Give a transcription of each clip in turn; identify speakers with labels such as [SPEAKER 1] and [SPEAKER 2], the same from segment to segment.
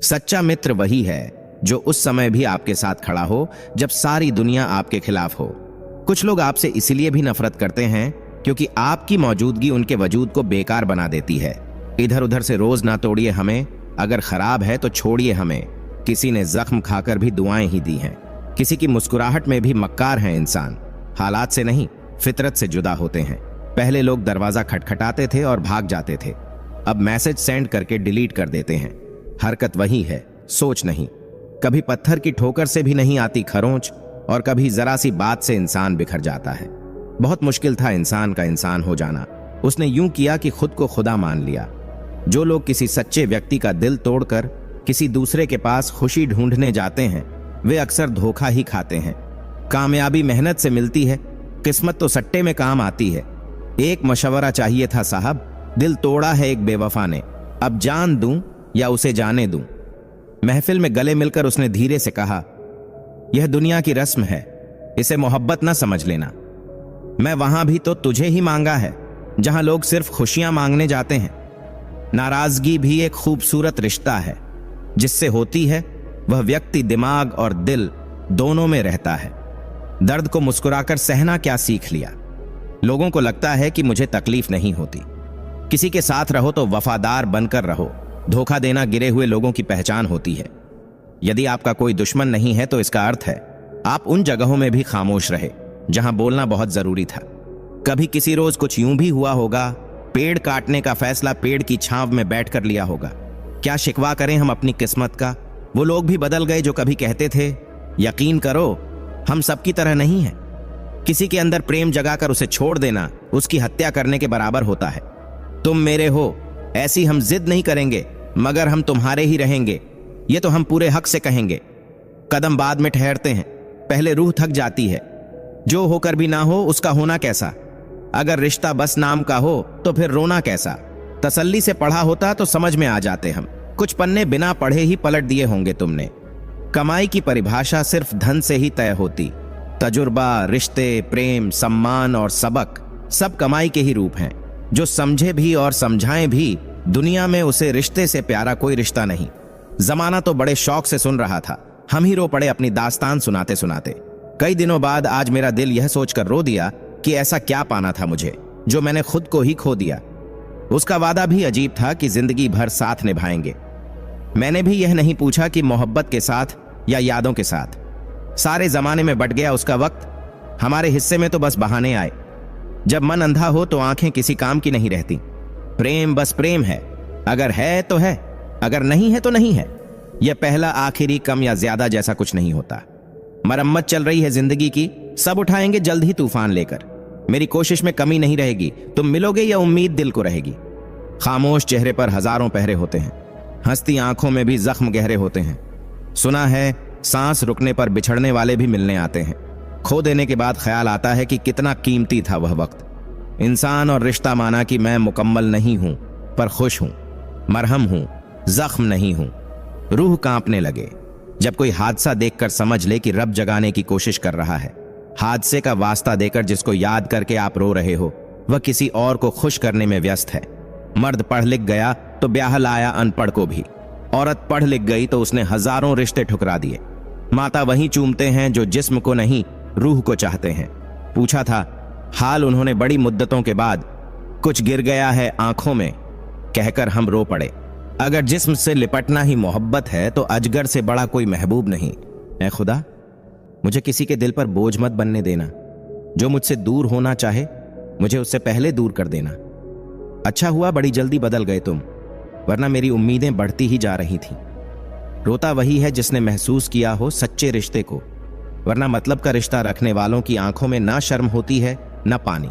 [SPEAKER 1] सच्चा मित्र वही है जो उस समय भी आपके साथ खड़ा हो जब सारी दुनिया आपके खिलाफ हो। कुछ लोग आपसे इसलिए भी नफरत करते हैं क्योंकि आपकी मौजूदगी उनके वजूद को बेकार बना देती है। इधर उधर से रोज ना तोड़िए हमें, अगर खराब है तो छोड़िए हमें। किसी ने जख्म खाकर भी दुआएं ही दी हैं। किसी की मुस्कुराहट में भी मक्कार है इंसान। हालात से नहीं, फितरत से जुदा होते हैं। पहले लोग दरवाजा खटखटाते थे और भाग जाते थे, अब मैसेज सेंड करके डिलीट कर देते हैं। हरकत वही है, सोच नहीं। कभी पत्थर की ठोकर से भी नहीं आती खरोंच, और कभी जरा सी बात से इंसान बिखर जाता है। बहुत मुश्किल था इंसान का इंसान हो जाना। उसने यूं किया कि खुद को खुदा मान लिया। जो लोग किसी सच्चे व्यक्ति का दिल तोड़कर किसी दूसरे के पास खुशी ढूंढने जाते हैं, वे अक्सर धोखा ही खाते हैं। कामयाबी मेहनत से मिलती है, किस्मत तो सट्टे में काम आती है। एक मशवरा चाहिए था साहब, दिल तोड़ा है एक बेवफा ने, अब जान दूं या उसे जाने दूं। महफिल में गले मिलकर उसने धीरे से कहा, यह दुनिया की रस्म है, इसे मोहब्बत ना समझ लेना। मैं वहां भी तो तुझे ही मांगा है जहां लोग सिर्फ खुशियां मांगने जाते हैं। नाराजगी भी एक खूबसूरत रिश्ता है, जिससे होती है वह व्यक्ति दिमाग और दिल दोनों में रहता है। दर्द को मुस्कुराकर सहना क्या सीख लिया। लोगों को लगता है कि मुझे तकलीफ नहीं होती। किसी के साथ रहो तो वफादार बनकर रहो। धोखा देना गिरे हुए लोगों की पहचान होती है। यदि आपका कोई दुश्मन नहीं है तो इसका अर्थ है आप उन जगहों में भी खामोश रहे जहां बोलना बहुत जरूरी था। कभी किसी रोज कुछ यूं भी हुआ होगा, पेड़ काटने का फैसला पेड़ की छांव में बैठकर लिया होगा। क्या शिकवा करें हम अपनी किस्मत का। वो लोग भी बदल गए जो कभी कहते थे यकीन करो हम सबकी तरह नहीं है। किसी के अंदर प्रेम जगाकर उसे छोड़ देना उसकी हत्या करने के बराबर होता है। तुम मेरे हो, ऐसी हम जिद नहीं करेंगे, मगर हम तुम्हारे ही रहेंगे, ये तो हम पूरे हक से कहेंगे। कदम बाद में ठहरते हैं, पहले रूह थक जाती है। जो होकर भी ना हो उसका होना कैसा। अगर रिश्ता बस नाम का हो तो फिर रोना कैसा। तसल्ली से पढ़ा होता तो समझ में आ जाते हम। कुछ पन्ने बिना पढ़े ही पलट दिए होंगे तुमने। कमाई की परिभाषा सिर्फ धन से ही तय होती। तजुर्बा, रिश्ते, प्रेम, सम्मान और सबक सब कमाई के ही रूप हैं। जो समझे भी और समझाएं भी, दुनिया में उसे रिश्ते से प्यारा कोई रिश्ता नहीं। जमाना तो बड़े शौक से सुन रहा था, हम ही रो पड़े अपनी दास्तान सुनाते सुनाते। कई दिनों बाद आज मेरा दिल यह सोचकर रो दिया कि ऐसा क्या पाना था मुझे जो मैंने खुद को ही खो दिया। उसका वादा भी अजीब था कि जिंदगी भर साथ निभाएंगे। मैंने भी यह नहीं पूछा कि मोहब्बत के साथ या यादों के साथ। सारे जमाने में बट गया उसका वक्त। हमारे हिस्से में तो बस बहाने आए। जब मन अंधा हो तो आंखें किसी काम की नहीं रहती। प्रेम बस प्रेम है, अगर है तो है, अगर नहीं है तो नहीं है। यह पहला आखिरी कम या ज्यादा जैसा कुछ नहीं होता। मरम्मत चल रही है जिंदगी की, सब उठाएंगे जल्द ही तूफान लेकर। मेरी कोशिश में कमी नहीं रहेगी, तुम मिलोगे या उम्मीद दिल को रहेगी। खामोश चेहरे पर हजारों पहरे होते हैं, हंसती आंखों में भी जख्म गहरे होते हैं। सुना है सांस रुकने पर बिछड़ने वाले भी मिलने आते हैं। खो देने के बाद ख्याल आता है कि कितना कीमती था वह वक्त। इंसान और रिश्ता माना कि मैं मुकम्मल नहीं हूं पर खुश हूं, मरहम हूं, जख्म नहीं हूं। रूह कांपने लगे जब कोई हादसा देखकर समझ ले कि रब जगाने की कोशिश कर रहा है। हादसे का वास्ता देकर जिसको याद करके आप रो रहे हो, वह किसी और को खुश करने में व्यस्त है। मर्द पढ़ लिख गया तो ब्याह लाया अनपढ़ को भी। औरत पढ़ लिख गई तो उसने हजारों रिश्ते ठुकरा दिए। माता वही चूमते हैं जो जिस्म को नहीं रूह को चाहते हैं। पूछा था हाल उन्होंने बड़ी मुद्दतों के बाद। कुछ गिर गया है आंखों में कहकर हम रो पड़े। अगर जिस्म से लिपटना ही मोहब्बत है तो अजगर से बड़ा कोई महबूब नहीं। ऐ खुदा, मुझे किसी के दिल पर बोझ मत बनने देना। जो मुझसे दूर होना चाहे मुझे उससे पहले दूर कर देना। अच्छा हुआ बड़ी जल्दी बदल गए तुम, वरना मेरी उम्मीदें बढ़ती ही जा रही थीं। रोता वही है जिसने महसूस किया हो सच्चे रिश्ते को, वरना मतलब का रिश्ता रखने वालों की आंखों में ना शर्म होती है ना पानी।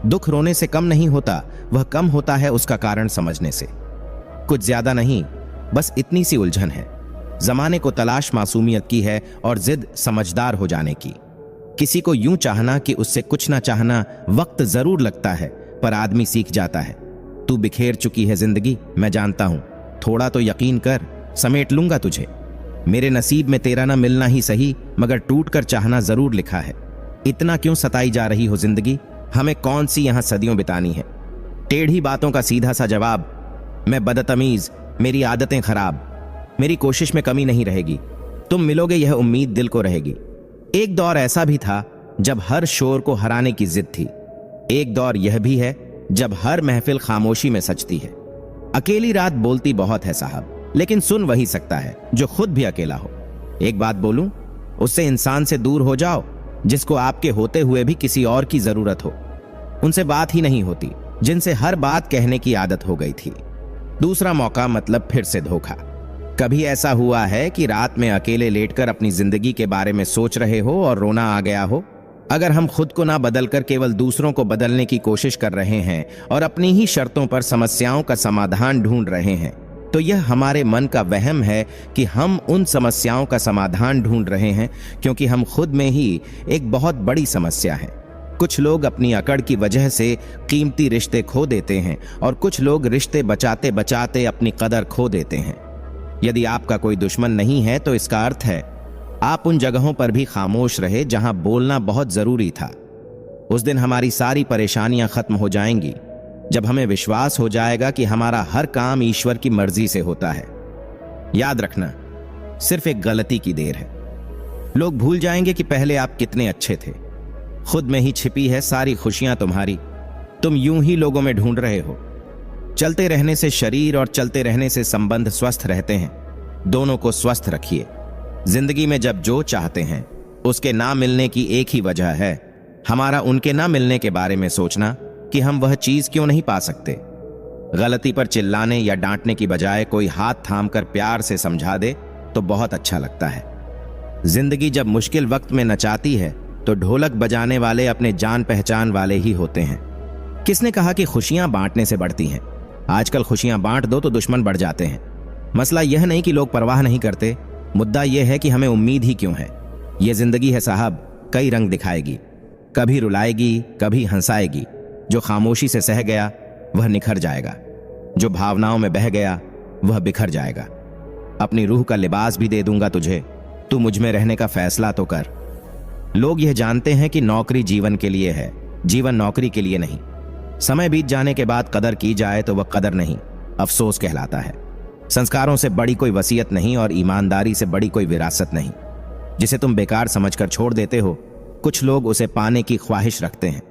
[SPEAKER 1] दुख रोने से कम नहीं होता, वह कम होता है उसका कारण समझने से। कुछ ज्यादा नहीं, बस इतनी सी उलझन है। जमाने को तलाश मासूमियत की है और जिद समझदार हो जाने की। किसी को यूं चाहना कि उससे कुछ ना चाहना वक्त जरूर लगता है, पर आदमी सीख जाता है। तू बिखेर चुकी है जिंदगी, मैं जानता हूं। थोड़ा तो यकीन कर, समेट लूंगा तुझे। मेरे नसीब में तेरा ना मिलना ही सही, मगर टूट कर चाहना जरूर लिखा है। इतना क्यों सताई जा रही हो जिंदगी, हमें कौन सी यहां सदियों बितानी है। टेढ़ी बातों का सीधा सा जवाब, मैं बदतमीज, मेरी आदतें खराब। मेरी कोशिश में कमी नहीं रहेगी, तुम मिलोगे, यह उम्मीद दिल को रहेगी। एक दौर ऐसा भी था जब हर शोर को हराने की जिद थी। एक दौर यह भी है जब हर महफिल खामोशी में सजती है। अकेली रात बोलती बहुत है साहब, लेकिन सुन वही सकता है जो खुद भी अकेला हो। एक बात बोलूं, उससे इंसान से दूर हो जाओ जिसको आपके होते हुए भी किसी और की जरूरत हो। उनसे बात ही नहीं होती जिनसे हर बात कहने की आदत हो गई थी। दूसरा मौका मतलब फिर से धोखा। कभी ऐसा हुआ है कि रात में अकेले लेटकर अपनी जिंदगी के बारे में सोच रहे हो और रोना आ गया हो? अगर हम खुद को ना बदलकर केवल दूसरों को बदलने की कोशिश कर रहे हैं और अपनी ही शर्तों पर समस्याओं का समाधान ढूंढ रहे हैं, तो यह हमारे मन का वहम है कि हम उन समस्याओं का समाधान ढूंढ रहे हैं क्योंकि हम खुद में ही एक बहुत बड़ी समस्या है। कुछ लोग अपनी अकड़ की वजह से कीमती रिश्ते खो देते हैं और कुछ लोग रिश्ते बचाते बचाते अपनी कदर खो देते हैं। यदि आपका कोई दुश्मन नहीं है तो इसका अर्थ है आप उन जगहों पर भी खामोश रहे जहां बोलना बहुत जरूरी था। उस दिन हमारी सारी परेशानियां खत्म हो जाएंगी जब हमें विश्वास हो जाएगा कि हमारा हर काम ईश्वर की मर्जी से होता है। याद रखना, सिर्फ एक गलती की देर है। लोग भूल जाएंगे कि पहले आप कितने अच्छे थे। खुद में ही छिपी है सारी खुशियां तुम्हारी। तुम यूं ही लोगों में ढूंढ रहे हो। चलते रहने से शरीर और चलते रहने से संबंध स्वस्थ रहते हैं। दोनों को स्वस्थ रखिए। जिंदगी में जब जो चाहते हैं उसके ना मिलने की एक ही वजह है, हमारा उनके ना मिलने के बारे में सोचना कि हम वह चीज क्यों नहीं पा सकते। गलती पर चिल्लाने या डांटने की बजाय कोई हाथ थामकर प्यार से समझा दे तो बहुत अच्छा लगता है। जिंदगी जब मुश्किल वक्त में नचाती है तो ढोलक बजाने वाले अपने जान पहचान वाले ही होते हैं। किसने कहा कि खुशियां बांटने से बढ़ती हैं? आजकल खुशियां बांट दो तो दुश्मन बढ़ जाते हैं। मसला यह नहीं कि लोग परवाह नहीं करते, मुद्दा यह है कि हमें उम्मीद ही क्यों है। यह जिंदगी है साहब, कई रंग दिखाएगी, कभी रुलाएगी, कभी हंसाएगी। जो खामोशी से सह गया वह निखर जाएगा, जो भावनाओं में बह गया वह बिखर जाएगा। अपनी रूह का लिबास भी दे दूंगा तुझे, तू मुझ में रहने का फैसला तो कर। लोग यह जानते हैं कि नौकरी जीवन के लिए है, जीवन नौकरी के लिए नहीं। समय बीत जाने के बाद कदर की जाए तो वह कदर नहीं, अफसोस कहलाता है। संस्कारों से बड़ी कोई वसीयत नहीं और ईमानदारी से बड़ी कोई विरासत नहीं। जिसे तुम बेकार समझकर छोड़ देते हो, कुछ लोग उसे पाने की ख्वाहिश रखते हैं।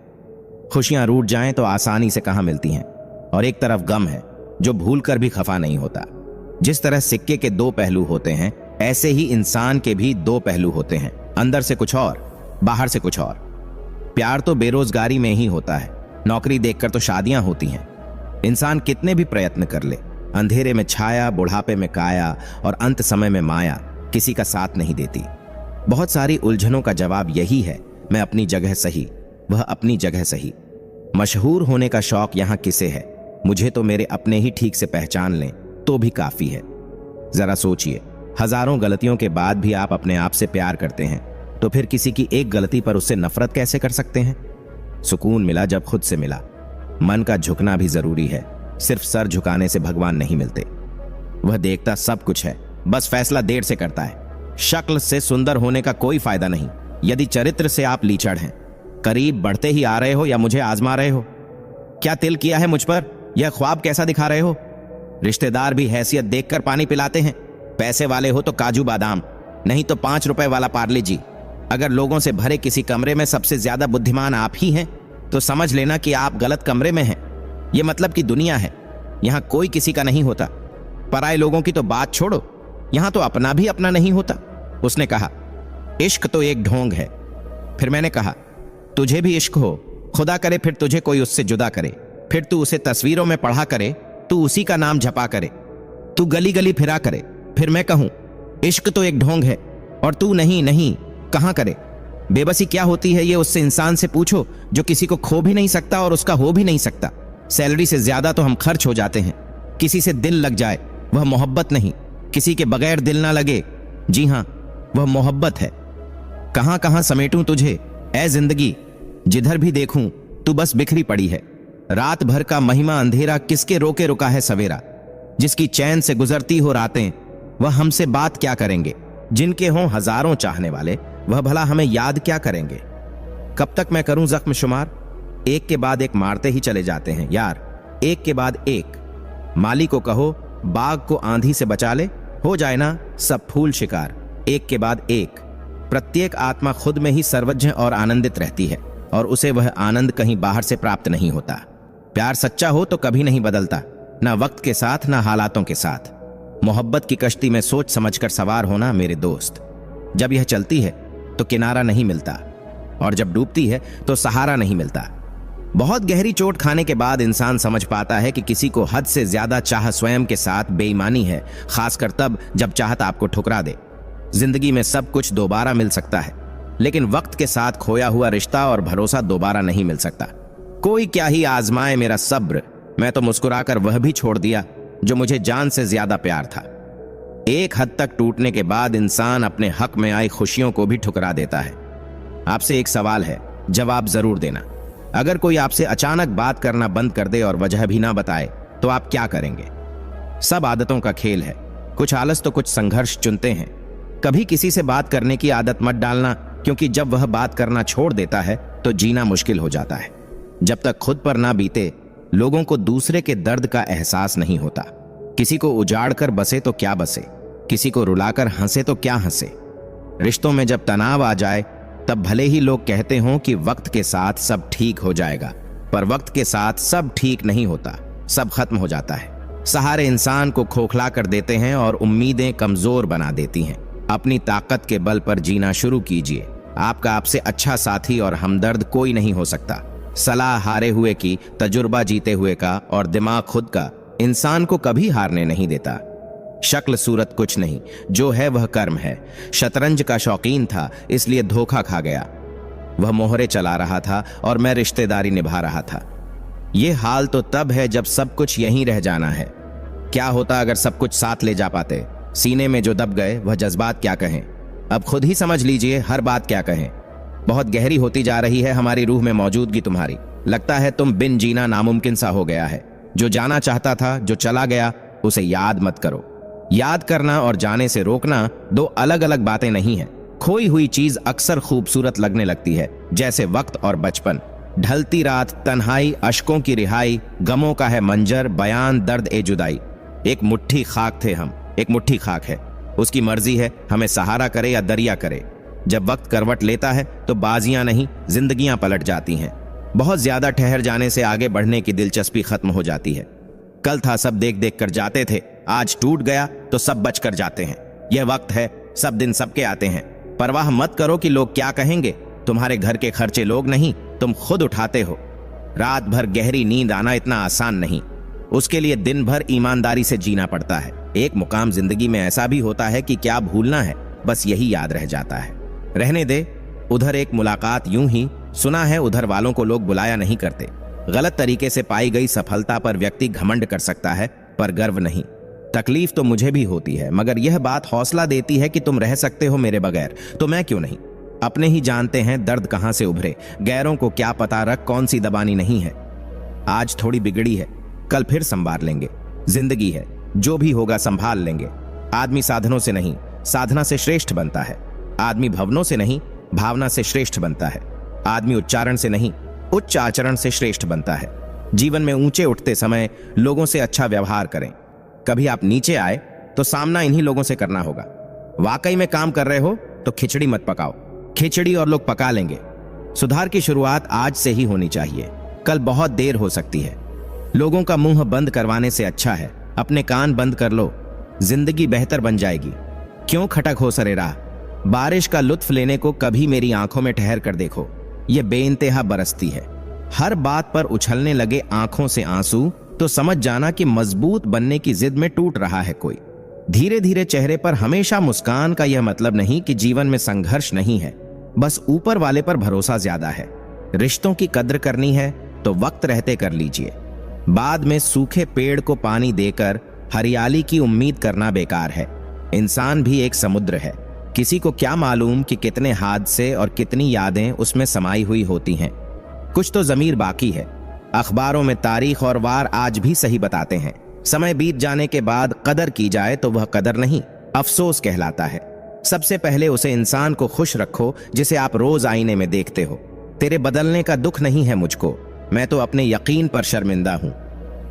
[SPEAKER 1] खुशियां रूठ जाएं तो आसानी से कहां मिलती हैं, और एक तरफ गम है जो भूल कर भी खफा नहीं होता। जिस तरह सिक्के के दो पहलू होते हैं, ऐसे ही इंसान के भी दो पहलू होते हैं, अंदर से कुछ और, बाहर से कुछ और। प्यार तो बेरोजगारी में ही होता है, नौकरी देखकर तो शादियां होती हैं। इंसान कितने भी प्रयत्न कर ले, अंधेरे में छाया, बुढ़ापे में काया और अंत समय में माया किसी का साथ नहीं देती। बहुत सारी उलझनों का जवाब यही है, मैं अपनी जगह सही, वह अपनी जगह सही। मशहूर होने का शौक यहां किसे है? मुझे तो मेरे अपने ही ठीक से पहचान लें तो भी काफी है। जरा सोचिए, हजारों गलतियों के बाद भी आप अपने आप से प्यार करते हैं, तो फिर किसी की एक गलती पर उससे नफरत कैसे कर सकते हैं? सुकून मिला जब खुद से मिला। मन का झुकना भी जरूरी है, सिर्फ सर झुकाने से भगवान नहीं मिलते। वह देखता सब कुछ है, बस फैसला देर से करता है। शक्ल से सुंदर होने का कोई फायदा नहीं यदि चरित्र से आप लीचड़ हैं। करीब बढ़ते ही आ रहे हो या मुझे आजमा रहे हो? क्या तिल किया है मुझ पर? यह ख्वाब कैसा दिखा रहे हो? रिश्तेदार भी हैसियत देखकर पानी पिलाते हैं। पैसे वाले हो तो काजू बादाम, नहीं तो 5 रुपए वाला पार्ले जी। अगर लोगों से भरे किसी कमरे में सबसे ज्यादा बुद्धिमान आप ही हैं, तो समझ लेना कि आप गलत कमरे में हैं। यह मतलब कि दुनिया है, यहां कोई किसी का नहीं होता। पराए लोगों की तो बात छोड़ो, यहां तो अपना भी अपना नहीं होता। उसने कहा, इश्क तो एक ढोंग है। फिर मैंने कहा, तुझे भी इश्क हो, खुदा करे फिर तुझे कोई उससे जुदा करे, फिर तू उसे तस्वीरों में पढ़ा करे, तू उसी का नाम झपा करे, तू गली गली फिरा करे, फिर मैं कहूं इश्क तो एक ढोंग है और तू नहीं नहीं कहां करे। बेबसी क्या होती है ये उससे इंसान से पूछो जो किसी को खो भी नहीं सकता और उसका हो भी नहीं सकता। सैलरी से ज्यादा तो हम खर्च हो जाते हैं। किसी से दिल लग जाए वह मोहब्बत नहीं, किसी के बगैर दिल ना लगे, जी हां वह मोहब्बत है। कहां कहां समेटूं तुझे ऐ जिंदगी, जिधर भी देखूं तू बस बिखरी पड़ी है। रात भर का महिमा अंधेरा किसके रोके रुका है सवेरा। जिसकी चैन से गुजरती हो रातें वह हमसे बात क्या करेंगे। जिनके हों हजारों चाहने वाले वह भला हमें याद क्या करेंगे। कब तक मैं करूं जख्म शुमार, एक के बाद एक मारते ही चले जाते हैं यार, एक के बाद एक। माली को कहो बाग को आंधी से बचा ले, हो जाए ना सब फूल शिकार, एक के बाद एक। प्रत्येक आत्मा खुद में ही सर्वज्ञ और आनंदित रहती है और उसे वह आनंद कहीं बाहर से प्राप्त नहीं होता। प्यार सच्चा हो तो कभी नहीं बदलता, ना वक्त के साथ ना हालातों के साथ। मोहब्बत की कश्ती में सोच समझकर सवार होना मेरे दोस्त। जब यह चलती है तो किनारा नहीं मिलता और जब डूबती है तो सहारा नहीं मिलता। बहुत गहरी चोट खाने के बाद इंसान समझ पाता है कि किसी को हद से ज्यादा चाह स्वयं के साथ बेईमानी है, खासकर तब जब चाहत आपको ठुकरा दे। जिंदगी में सब कुछ दोबारा मिल सकता है, लेकिन वक्त के साथ खोया हुआ रिश्ता और भरोसा दोबारा नहीं मिल सकता। कोई क्या ही आजमाए मेरा सब्र, मैं तो मुस्कुराकर वह भी छोड़ दिया जो मुझे जान से ज्यादा प्यार था। एक हद तक टूटने के बाद इंसान अपने हक में आई खुशियों को भी ठुकरा देता है। आपसे एक सवाल है, जवाब जरूर देना। अगर कोई आपसे अचानक बात करना बंद कर दे और वजह भी ना बताए तो आप क्या करेंगे? सब आदतों का खेल है, कुछ आलस तो कुछ संघर्ष चुनते हैं। कभी किसी से बात करने की आदत मत डालना, क्योंकि जब वह बात करना छोड़ देता है तो जीना मुश्किल हो जाता है। जब तक खुद पर ना बीते, लोगों को दूसरे के दर्द का एहसास नहीं होता। किसी को उजाड़ कर बसे तो क्या बसे, किसी को रुलाकर हंसे तो क्या हंसे। रिश्तों में जब तनाव आ जाए तब भले ही लोग कहते हों कि वक्त के साथ सब ठीक हो जाएगा, पर वक्त के साथ सब ठीक नहीं होता, सब खत्म हो जाता है। सहारे इंसान को खोखला कर देते हैं और उम्मीदें कमजोर बना देती हैं। अपनी ताकत के बल पर जीना शुरू कीजिए। आपका आपसे अच्छा साथी और हमदर्द कोई नहीं हो सकता। सलाह हारे हुए की, तजुर्बा जीते हुए का और दिमाग खुद का इंसान को कभी हारने नहीं देता। शक्ल सूरत कुछ नहीं, जो है वह कर्म है। शतरंज का शौकीन था, इसलिए धोखा खा गया। वह मोहरे चला रहा था और मैं रिश्तेदारी निभा रहा था। यह हाल तो तब है जब सब कुछ यहीं रह जाना है। क्या होता अगर सब कुछ साथ ले जा पाते? सीने में जो दब गए वह जज्बात क्या कहें? अब खुद ही समझ लीजिए हर बात क्या कहें। बहुत गहरी होती जा रही है हमारी रूह में मौजूदगी तुम्हारी। लगता है तुम बिन जीना नामुमकिन सा हो गया है। जो जाना चाहता था, जो चला गया, उसे याद मत करो। याद करना और जाने से रोकना दो अलग अलग बातें नहीं हैं। खोई हुई चीज अक्सर खूबसूरत लगने लगती है, जैसे वक्त और बचपन। ढलती रात, तन्हाई, अश्कों की रिहाई, गमों का है मंजर, बयान, दर्द ए जुदाई। एक मुट्ठी खाक थे हम, एक मुट्ठी खाक है। उसकी मर्जी है हमें सहारा करे या दरिया करे। जब वक्त करवट लेता है तो बाजियां नहीं, जिंदगियां पलट जाती हैं। बहुत ज्यादा ठहर जाने से आगे बढ़ने की दिलचस्पी खत्म हो जाती है। कल था सब देख देख कर जाते थे, आज टूट गया तो सब बच कर जाते हैं। यह वक्त है, सब दिन सबके आते हैं। परवाह मत करो कि लोग क्या कहेंगे। तुम्हारे घर के खर्चे लोग नहीं, तुम खुद उठाते हो। रात भर गहरी नींद आना इतना आसान नहीं, उसके लिए दिन भर ईमानदारी से जीना पड़ता है। एक मुकाम जिंदगी में ऐसा भी होता है कि क्या भूलना है, बस यही याद रह जाता है। रहने दे। उधर एक मुलाकात यूं ही, सुना है उधर वालों को लोग बुलाया नहीं करते। गलत तरीके से पाई गई सफलता पर व्यक्ति घमंड कर सकता है, पर गर्व नहीं। तकलीफ तो मुझे भी होती है, मगर यह बात हौसला देती है कि तुम रह सकते हो मेरे बगैर, तो मैं क्यों नहीं। अपने ही जानते हैं दर्द कहां से उभरे, गैरों को क्या पता रख कौन सी दबानी नहीं है। आज थोड़ी बिगड़ी है, कल फिर संभाल लेंगे। जिंदगी है, जो भी होगा संभाल लेंगे। आदमी साधनों से नहीं, साधना से श्रेष्ठ बनता है। आदमी भवनों से नहीं, भावना से श्रेष्ठ बनता है। आदमी उच्चारण से नहीं, उच्च आचरण से श्रेष्ठ बनता है। जीवन में ऊंचे उठते समय लोगों से अच्छा व्यवहार करें। कभी आप नीचे आए तो सामना इन्हीं लोगों से करना होगा। वाकई में काम कर रहे हो तो खिचड़ी मत पकाओ, खिचड़ी और लोग पका लेंगे। सुधार की शुरुआत आज से ही होनी चाहिए, कल बहुत देर हो सकती है। लोगों का मुंह बंद करवाने से अच्छा है अपने कान बंद कर लो, जिंदगी बेहतर बन जाएगी। क्यों खटक हो सरे राह? बारिश का लुत्फ लेने को कभी मेरी आंखों में ठहर कर देखो, ये बेइंतहा बरसती है। हर बात पर उछलने लगे आंखों से आंसू तो समझ जाना कि मजबूत बनने की जिद में टूट रहा है कोई। धीरे धीरे चेहरे पर हमेशा मुस्कान का यह मतलब नहीं कि जीवन में संघर्ष नहीं है, बस ऊपर वाले पर भरोसा ज्यादा है। रिश्तों की कद्र करनी है तो वक्त रहते कर लीजिए। बाद में सूखे पेड़ को पानी देकर हरियाली की उम्मीद करना बेकार है। इंसान भी एक समुद्र है, किसी को क्या मालूम कि कितने हादसे और कितनी यादें उसमें समाई हुई होती हैं। कुछ तो ज़मीर बाकी है। अखबारों में तारीख और वार आज भी सही बताते हैं। समय बीत जाने के बाद कदर की जाए तो वह कदर नहीं, अफसोस कहलाता है। सबसे पहले उसे इंसान को खुश रखो जिसे आप रोज आईने में देखते हो। तेरे बदलने का दुख नहीं है मुझको, मैं तो अपने यकीन पर शर्मिंदा हूं।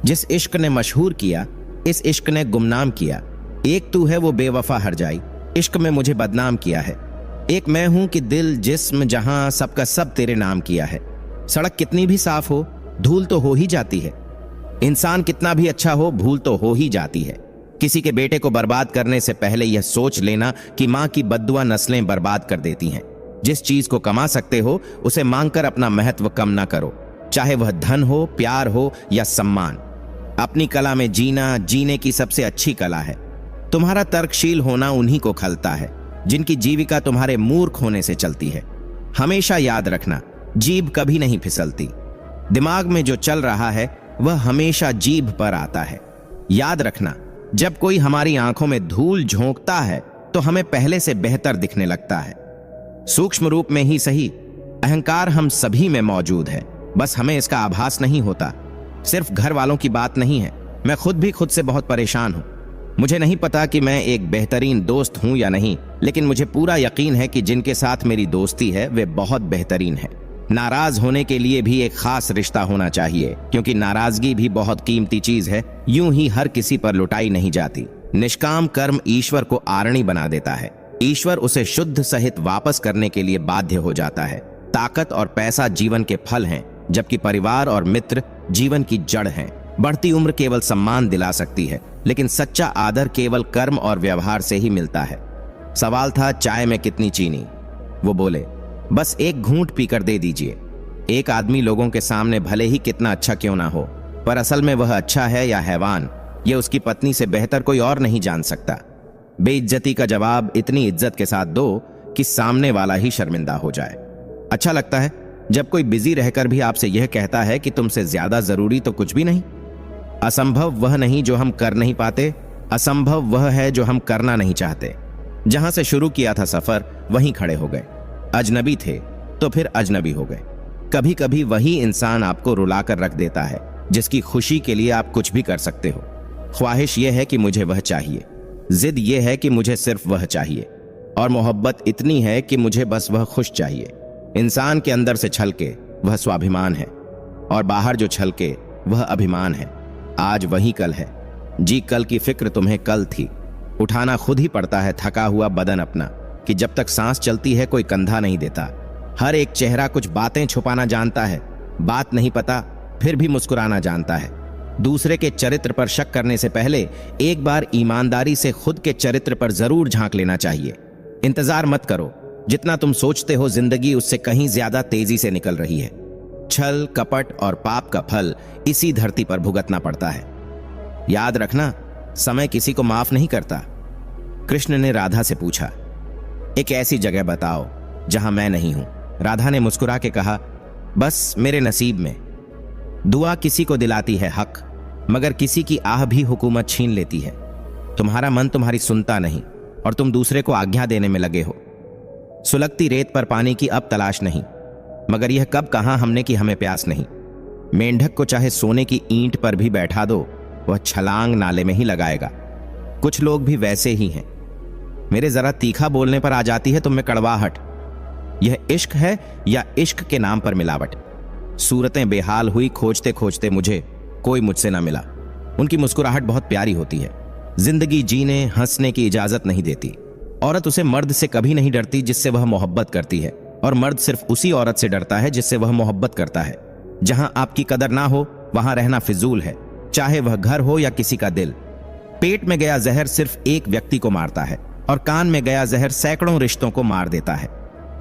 [SPEAKER 1] जिस इश्क ने मशहूर किया, इस इश्क ने गुमनाम किया। एक तू है वो बेवफा हर जाई, इश्क में मुझे बदनाम किया है। एक मैं हूं कि दिल जिस्म जहां सबका सब तेरे नाम किया है। सड़क कितनी भी साफ हो धूल तो हो ही जाती है। इंसान कितना भी अच्छा हो भूल तो हो ही जाती है। किसी के बेटे को बर्बाद करने से पहले यह सोच लेना कि मां की बद्दुआ नस्लें बर्बाद कर देती हैं। जिस चीज को कमा सकते हो उसे मांगकर अपना महत्व कम ना करो, चाहे वह धन हो, प्यार हो या सम्मान। अपनी कला में जीना जीने की सबसे अच्छी कला है। तुम्हारा तर्कशील होना उन्हीं को खलता है जिनकी जीविका तुम्हारे मूर्ख होने से चलती है। हमेशा याद रखना, जीभ कभी नहीं फिसलती। दिमाग में जो चल रहा है वह हमेशा जीभ पर आता है। याद रखना, जब कोई हमारी आंखों में धूल झोंकता है तो हमें पहले से बेहतर दिखने लगता है। सूक्ष्म रूप में ही सही, अहंकार हम सभी में मौजूद है, बस हमें इसका आभास नहीं होता। सिर्फ घर वालों की बात नहीं है, मैं खुद भी खुद से बहुत परेशान हूं। मुझे नहीं पता कि मैं एक बेहतरीन दोस्त हूं या नहीं, लेकिन मुझे पूरा यकीन है कि जिनके साथ मेरी दोस्ती है वे बहुत बेहतरीन है। नाराज होने के लिए भी एक खास रिश्ता होना चाहिए, क्योंकि नाराजगी भी बहुत कीमती चीज है, यूं ही हर किसी पर लुटाई नहीं जाती। निष्काम कर्म ईश्वर को आरणी बना देता है। ईश्वर उसे शुद्ध सहित वापस करने के लिए बाध्य हो जाता है। ताकत और पैसा जीवन के फल हैं, जबकि परिवार और मित्र जीवन की जड़ हैं। बढ़ती उम्र केवल सम्मान दिला सकती है, लेकिन सच्चा आदर केवल कर्म और व्यवहार से ही मिलता है। सवाल था चाय में कितनी चीनी। वो बोले, बस एक घूंट पीकर दे दीजिए। एक आदमी लोगों के सामने भले ही कितना अच्छा क्यों ना हो, पर असल में वह अच्छा है या हैवान, यह उसकी पत्नी से बेहतर कोई और नहीं जान सकता। बेइज्जती का जवाब इतनी इज्जत के साथ दो कि सामने वाला ही शर्मिंदा हो जाए। अच्छा लगता है जब कोई बिजी रहकर भी आपसे यह कहता है कि तुमसे ज्यादा जरूरी तो कुछ भी नहीं। असंभव वह नहीं जो हम कर नहीं पाते, असंभव वह है जो हम करना नहीं चाहते। जहां से शुरू किया था सफर वहीं खड़े हो गए। अजनबी थे तो फिर अजनबी हो गए। कभी कभी वही इंसान आपको रुलाकर रख देता है जिसकी खुशी के लिए आप कुछ भी कर सकते हो। ख्वाहिश यह है कि मुझे वह चाहिए, जिद यह है कि मुझे सिर्फ वह चाहिए, और मोहब्बत इतनी है कि मुझे बस वह खुश चाहिए। इंसान के अंदर से छलके वह स्वाभिमान है, और बाहर जो छलके वह अभिमान है। आज वही कल है। जी, कल की फिक्र तुम्हें कल थी। उठाना खुद ही पड़ता है थका हुआ बदन अपना, कि जब तक सांस चलती है कोई कंधा नहीं देता। हर एक चेहरा कुछ बातें छुपाना जानता है, बात नहीं पता फिर भी मुस्कुराना जानता है। दूसरे के चरित्र पर शक करने से पहले एक बार ईमानदारी से खुद के चरित्र पर जरूर झांक लेना चाहिए। इंतजार मत करो, जितना तुम सोचते हो जिंदगी उससे कहीं ज्यादा तेजी से निकल रही है। छल, कपट और पाप का फल इसी धरती पर भुगतना पड़ता है। याद रखना, समय किसी को माफ नहीं करता। कृष्ण ने राधा से पूछा, एक ऐसी जगह बताओ जहां मैं नहीं हूं। राधा ने मुस्कुरा के कहा, बस मेरे नसीब में। दुआ किसी को दिलाती है हक, मगर किसी की आह भी हुकूमत छीन लेती है। तुम्हारा मन तुम्हारी सुनता नहीं और तुम दूसरे को आज्ञा देने में लगे हो। सुलगती रेत पर पानी की अब तलाश नहीं, मगर यह कब कहा हमने कि हमें प्यास नहीं। मेंढक को चाहे सोने की ईंट पर भी बैठा दो, वह छलांग नाले में ही लगाएगा। कुछ लोग भी वैसे ही हैं। मेरे जरा तीखा बोलने पर आ जाती है तुम में कड़वाहट। यह इश्क है या इश्क के नाम पर मिलावट? सूरतें बेहाल हुई खोजते खोजते मुझे, कोई मुझसे ना मिला। उनकी मुस्कुराहट बहुत प्यारी होती है, जिंदगी जीने हंसने की इजाजत नहीं देती। औरत उसे मर्द से कभी नहीं डरती जिससे वह मोहब्बत करती है, और मर्द सिर्फ उसी औरत से डरता है जिससे वह मोहब्बत करता है। जहां आपकी कदर ना हो वहां रहना फिजूल है, चाहे वह घर हो या किसी का दिल। पेट में गया जहर सिर्फ एक व्यक्ति को मारता है, और कान में गया जहर सैकड़ों रिश्तों को मार देता है।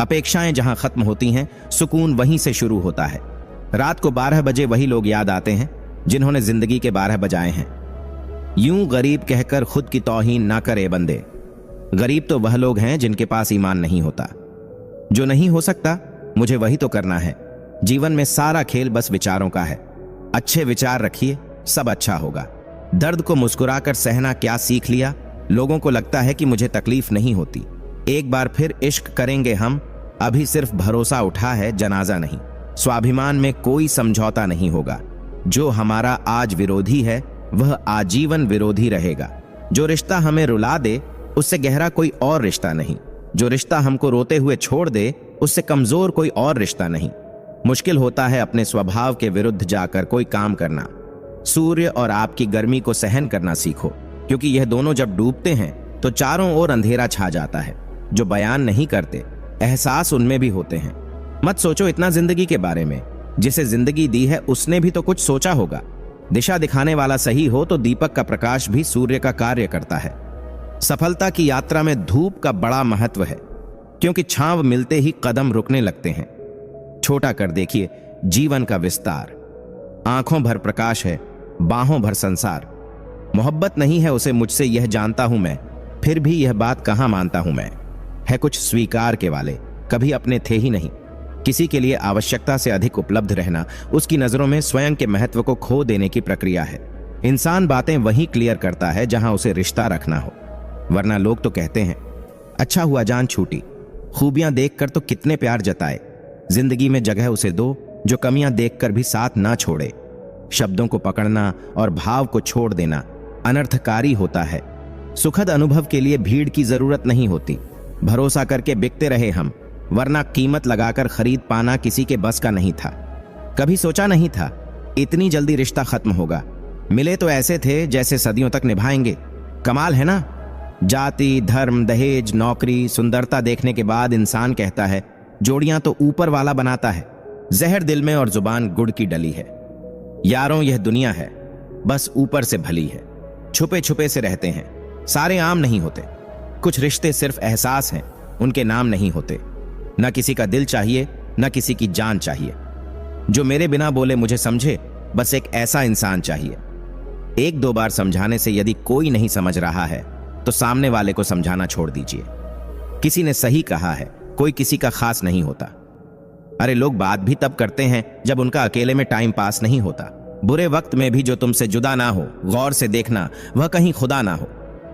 [SPEAKER 1] अपेक्षाएं जहां खत्म होती हैं, सुकून वहीं से शुरू होता है। रात को 12 बजे वही लोग याद आते हैं जिन्होंने जिंदगी के 12 बजाए हैं। यूं गरीब कहकर खुद की तौहीन ना करे बंदे। गरीब तो वह लोग हैं जिनके पास ईमान नहीं होता। जो नहीं हो सकता मुझे वही तो करना है। जीवन में सारा खेल बस विचारों का है। अच्छे विचार रखिए, सब अच्छा होगा। दर्द को मुस्कुराकर सहना क्या सीख लिया। लोगों को लगता है कि मुझे तकलीफ नहीं होती। एक बार फिर इश्क करेंगे हम, अभी सिर्फ भरोसा उठा है, जनाजा नहीं। स्वाभिमान में कोई समझौता नहीं होगा। जो हमारा आज विरोधी है वह आजीवन विरोधी रहेगा। जो रिश्ता हमें रुला दे उससे गहरा कोई और रिश्ता नहीं। जो रिश्ता हमको रोते हुए छोड़ दे उससे कमजोर कोई और रिश्ता नहीं। मुश्किल होता है अपने स्वभाव के विरुद्ध जाकर कोई काम करना। सूर्य और आपकी गर्मी को सहन करना सीखो, क्योंकि यह दोनों जब डूबते हैं तो चारों ओर अंधेरा छा जाता है। जो बयान नहीं करते, एहसास उनमें भी होते हैं। मत सोचो इतना जिंदगी के बारे में। जिसे जिंदगी दी है उसने भी तो कुछ सोचा होगा। दिशा दिखाने वाला सही हो तो दीपक का प्रकाश भी सूर्य का कार्य करता है। सफलता की यात्रा में धूप का बड़ा महत्व है, क्योंकि छांव मिलते ही कदम रुकने लगते हैं। छोटा कर देखिए जीवन का विस्तार। आंखों भर प्रकाश है, बाहों भर संसार। मोहब्बत नहीं है उसे मुझसे, यह जानता हूं मैं, फिर भी यह बात कहां मानता हूं मैं। है कुछ स्वीकार के वाले, कभी अपने थे ही नहीं। किसी के लिए आवश्यकता से अधिक उपलब्ध रहना उसकी नजरों में स्वयं के महत्व को खो देने की प्रक्रिया है। इंसान बातें वहीं क्लियर करता है जहां उसे रिश्ता रखना हो, वरना लोग तो कहते हैं अच्छा हुआ जान छूटी। खूबियां देखकर तो कितने प्यार जताए। जिंदगी में जगह उसे दो जो कमियां देखकर भी साथ ना छोड़े। शब्दों को पकड़ना और भाव को छोड़ देना अनर्थकारी होता है। सुखद अनुभव के लिए भीड़ की जरूरत नहीं होती। भरोसा करके बिकते रहे हम, वरना कीमत लगाकर खरीद पाना किसी के बस का नहीं था। कभी सोचा नहीं था इतनी जल्दी रिश्ता खत्म होगा। मिले तो ऐसे थे जैसे सदियों तक निभाएंगे। कमाल है ना। जाति, धर्म, दहेज, नौकरी, सुंदरता देखने के बाद इंसान कहता है जोड़ियां तो ऊपर वाला बनाता है। जहर दिल में और जुबान गुड़ की डली है। यारों यह दुनिया है, बस ऊपर से भली है। छुपे छुपे से रहते हैं, सारे आम नहीं होते। कुछ रिश्ते सिर्फ एहसास हैं, उनके नाम नहीं होते। न किसी का दिल चाहिए, न किसी की जान चाहिए। जो मेरे बिना बोले मुझे समझे, बस एक ऐसा इंसान चाहिए। एक दो बार समझाने से यदि कोई नहीं समझ रहा है तो सामने वाले को समझाना छोड़ दीजिए। किसी ने सही कहा है, कोई किसी का खास नहीं होता। अरे लोग बात भी तब करते हैं जब उनका अकेले में टाइम पास नहीं होता। बुरे वक्त में भी जो तुमसे जुदा ना हो, गौर से देखना, वह कहीं खुदा ना हो।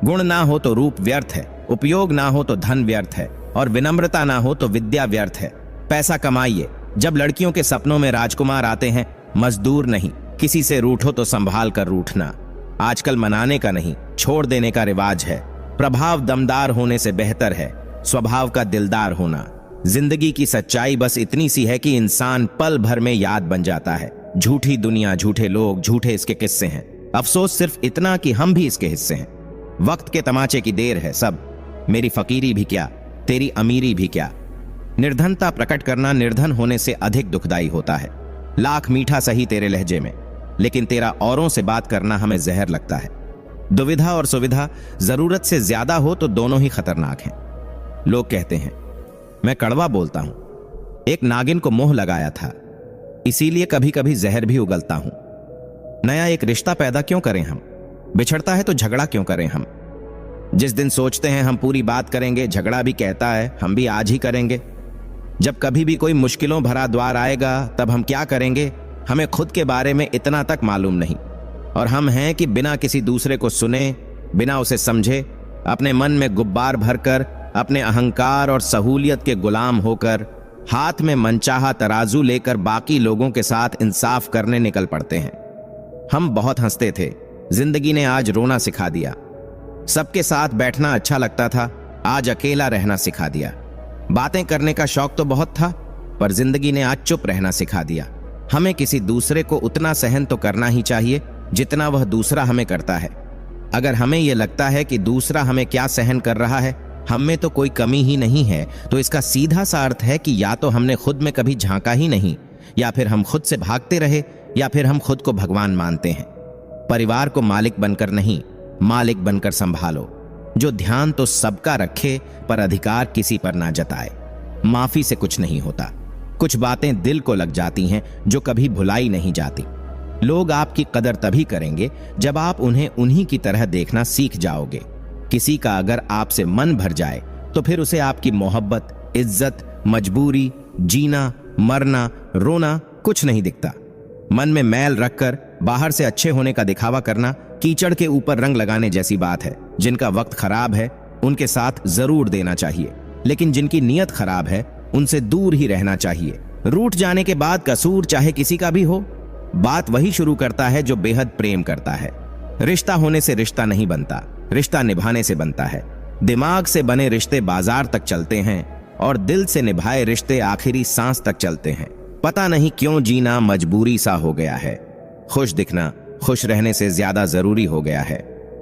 [SPEAKER 1] गुण ना हो तो रूप व्यर्थ है, उपयोग ना हो तो धन व्यर्थ है, और विनम्रता ना हो तो विद्या व्यर्थ है। पैसा कमाइए। जब लड़कियों के सपनों में राजकुमार आते हैं, मजदूर नहीं। किसी से रूठो तो संभाल कर रूठना। आजकल मनाने का नहीं, छोड़ देने का रिवाज है। प्रभाव दमदार होने से बेहतर है स्वभाव का दिलदार होना। जिंदगी की सच्चाई बस इतनी सी है कि इंसान पल भर में याद बन जाता है। झूठी दुनिया, झूठे लोग, झूठे इसके किस्से हैं। अफसोस सिर्फ इतना कि हम भी इसके हिस्से हैं। वक्त के तमाचे की देर है सब। मेरी फकीरी भी क्या, तेरी अमीरी भी क्या। निर्धनता प्रकट करना निर्धन होने से अधिक दुखदाई होता है। लाख मीठा सही तेरे लहजे में, लेकिन तेरा औरों से बात करना हमें जहर लगता है। दुविधा और सुविधा जरूरत से ज्यादा हो तो दोनों ही खतरनाक हैं। लोग कहते हैं मैं कड़वा बोलता हूं, एक नागिन को मोह लगाया था, इसीलिए कभी कभी जहर भी उगलता हूं। नया एक रिश्ता पैदा क्यों करें हम, बिछड़ता है तो झगड़ा क्यों करें हम। जिस दिन सोचते हैं हम पूरी बात करेंगे, झगड़ा भी कहता है हम भी आज ही करेंगे। जब कभी भी कोई मुश्किलों भरा द्वार आएगा तब हम क्या करेंगे, हमें खुद के बारे में इतना तक मालूम नहीं। और हम हैं कि बिना किसी दूसरे को सुने, बिना उसे समझे, अपने मन में गुब्बार भरकर, अपने अहंकार और सहूलियत के गुलाम होकर, हाथ में मनचाहा तराजू लेकर बाकी लोगों के साथ इंसाफ करने निकल पड़ते हैं। हम बहुत हंसते थे, जिंदगी ने आज रोना सिखा दिया। सबके साथ बैठना अच्छा लगता था, आज अकेला रहना सिखा दिया। बातें करने का शौक तो बहुत था, पर जिंदगी ने आज चुप रहना सिखा दिया। हमें किसी दूसरे को उतना सहन तो करना ही चाहिए जितना वह दूसरा हमें करता है। अगर हमें यह लगता है कि दूसरा हमें क्या सहन कर रहा है, हम में तो कोई कमी ही नहीं है, तो इसका सीधा सा अर्थ है कि या तो हमने खुद में कभी झांका ही नहीं, या फिर हम खुद से भागते रहे, या फिर हम खुद को भगवान मानते हैं। परिवार को मालिक बनकर नहीं, मालिक बनकर संभालो। जो ध्यान तो सबका रखे पर अधिकार किसी पर ना जताए। माफी से कुछ नहीं होता। कुछ बातें दिल को लग जाती हैं जो कभी भुलाई नहीं जाती। लोग आपकी कदर तभी करेंगे जब आप उन्हें उन्हीं की तरह देखना सीख जाओगे। किसी का अगर आपसे मन भर जाए तो फिर उसे आपकी मोहब्बत, इज्जत, मजबूरी, जीना, मरना, रोना कुछ नहीं दिखता। मन में मैल रखकर बाहर से अच्छे होने का दिखावा करना कीचड़ के ऊपर रंग लगाने जैसी बात है। जिनका वक्त खराब है उनके साथ जरूर देना चाहिए, लेकिन जिनकी नीयत खराब है उनसे दूर ही रहना चाहिए। रूठ जाने के बाद कसूर चाहे किसी का भी हो, बात वही शुरू करता है जो बेहद प्रेम करता है। रिश्ता होने से रिश्ता नहीं बनता, रिश्ता निभाने से बनता है। दिमाग से बने रिश्ते बाजार तक चलते हैं और दिल से निभाए रिश्ते आखिरी सांस तक चलते हैं। पता नहीं क्यों जीना मजबूरी सा हो गया है। खुश दिखना खुश रहने से ज्यादा जरूरी हो गया है।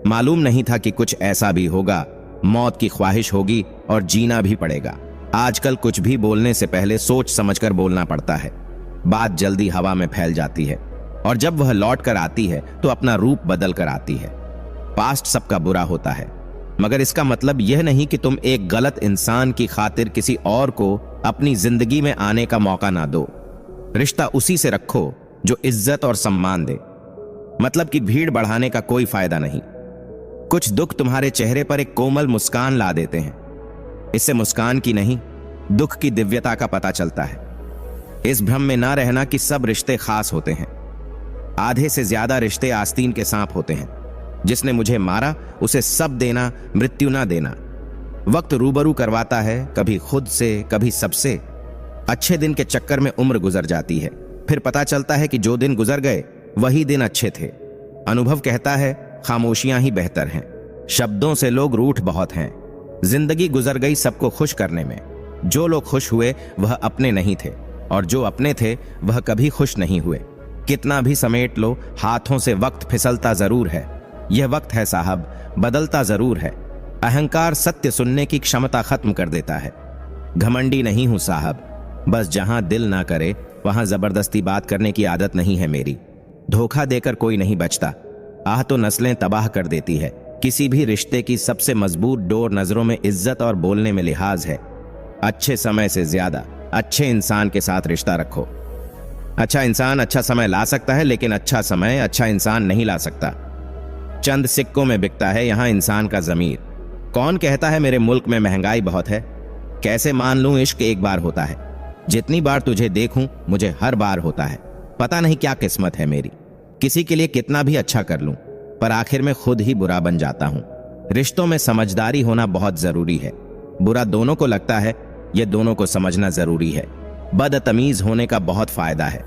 [SPEAKER 1] मालूम नहीं था कि कुछ ऐसा भी होगा, मौत की ख्वाहिश होगी और जीना भी पड़ेगा। आजकल कुछ भी बोलने से पहले सोच समझकर बोलना पड़ता है। बात जल्दी हवा में फैल जाती है और जब वह लौट कर आती है तो अपना रूप बदल कर आती है। पास्ट सबका बुरा होता है, मगर इसका मतलब यह नहीं कि तुम एक गलत इंसान की खातिर किसी और को अपनी जिंदगी में आने का मौका ना दो। रिश्ता उसी से रखो जो इज्जत और सम्मान दे। मतलब कि भीड़ बढ़ाने का कोई फायदा नहीं। कुछ दुख तुम्हारे चेहरे पर एक कोमल मुस्कान ला देते हैं। इससे मुस्कान की नहीं, दुख की दिव्यता का पता चलता है। इस भ्रम में ना रहना कि सब रिश्ते खास होते हैं। आधे से ज्यादा रिश्ते आस्तीन के सांप होते हैं। जिसने मुझे मारा उसे सब देना, मृत्यु ना देना। वक्त रूबरू करवाता है, कभी खुद से कभी सबसे। अच्छे दिन के चक्कर में उम्र गुजर जाती है, फिर पता चलता है कि जो दिन गुजर गए वही दिन अच्छे थे। अनुभव कहता है खामोशियां ही बेहतर हैं। शब्दों से लोग रूठ बहुत हैं। जिंदगी गुजर गई सबको खुश करने में। जो लोग खुश हुए वह अपने नहीं थे और जो अपने थे वह कभी खुश नहीं हुए। कितना भी समेट लो, हाथों से वक्त फिसलता जरूर है। यह वक्त है साहब, बदलता जरूर है। अहंकार सत्य सुनने की क्षमता खत्म कर देता है। घमंडी नहीं हूं साहब, बस जहां दिल ना करे वहां जबरदस्ती बात करने की आदत नहीं है मेरी। धोखा देकर कोई नहीं बचता। आह तो नस्लें तबाह कर देती है। किसी भी रिश्ते की सबसे मजबूत डोर नजरों में इज्जत और बोलने में लिहाज है। अच्छे समय से ज्यादा अच्छे इंसान के साथ रिश्ता रखो। अच्छा इंसान अच्छा समय ला सकता है, लेकिन अच्छा समय अच्छा इंसान नहीं ला सकता। चंद सिक्कों में बिकता है यहां इंसान का जमीर। कौन कहता है मेरे मुल्क में महंगाई बहुत है? कैसे मान लूं इश्क एक बार होता है? जितनी बार तुझे देखूं मुझे हर बार होता है। पता नहीं क्या किस्मत है मेरी। किसी के लिए कितना भी अच्छा कर लूं पर आखिर में खुद ही बुरा बन जाता हूं। रिश्तों में समझदारी होना बहुत जरूरी है। बुरा दोनों को लगता है, यह दोनों को समझना जरूरी है। बदतमीज होने का बहुत फायदा है।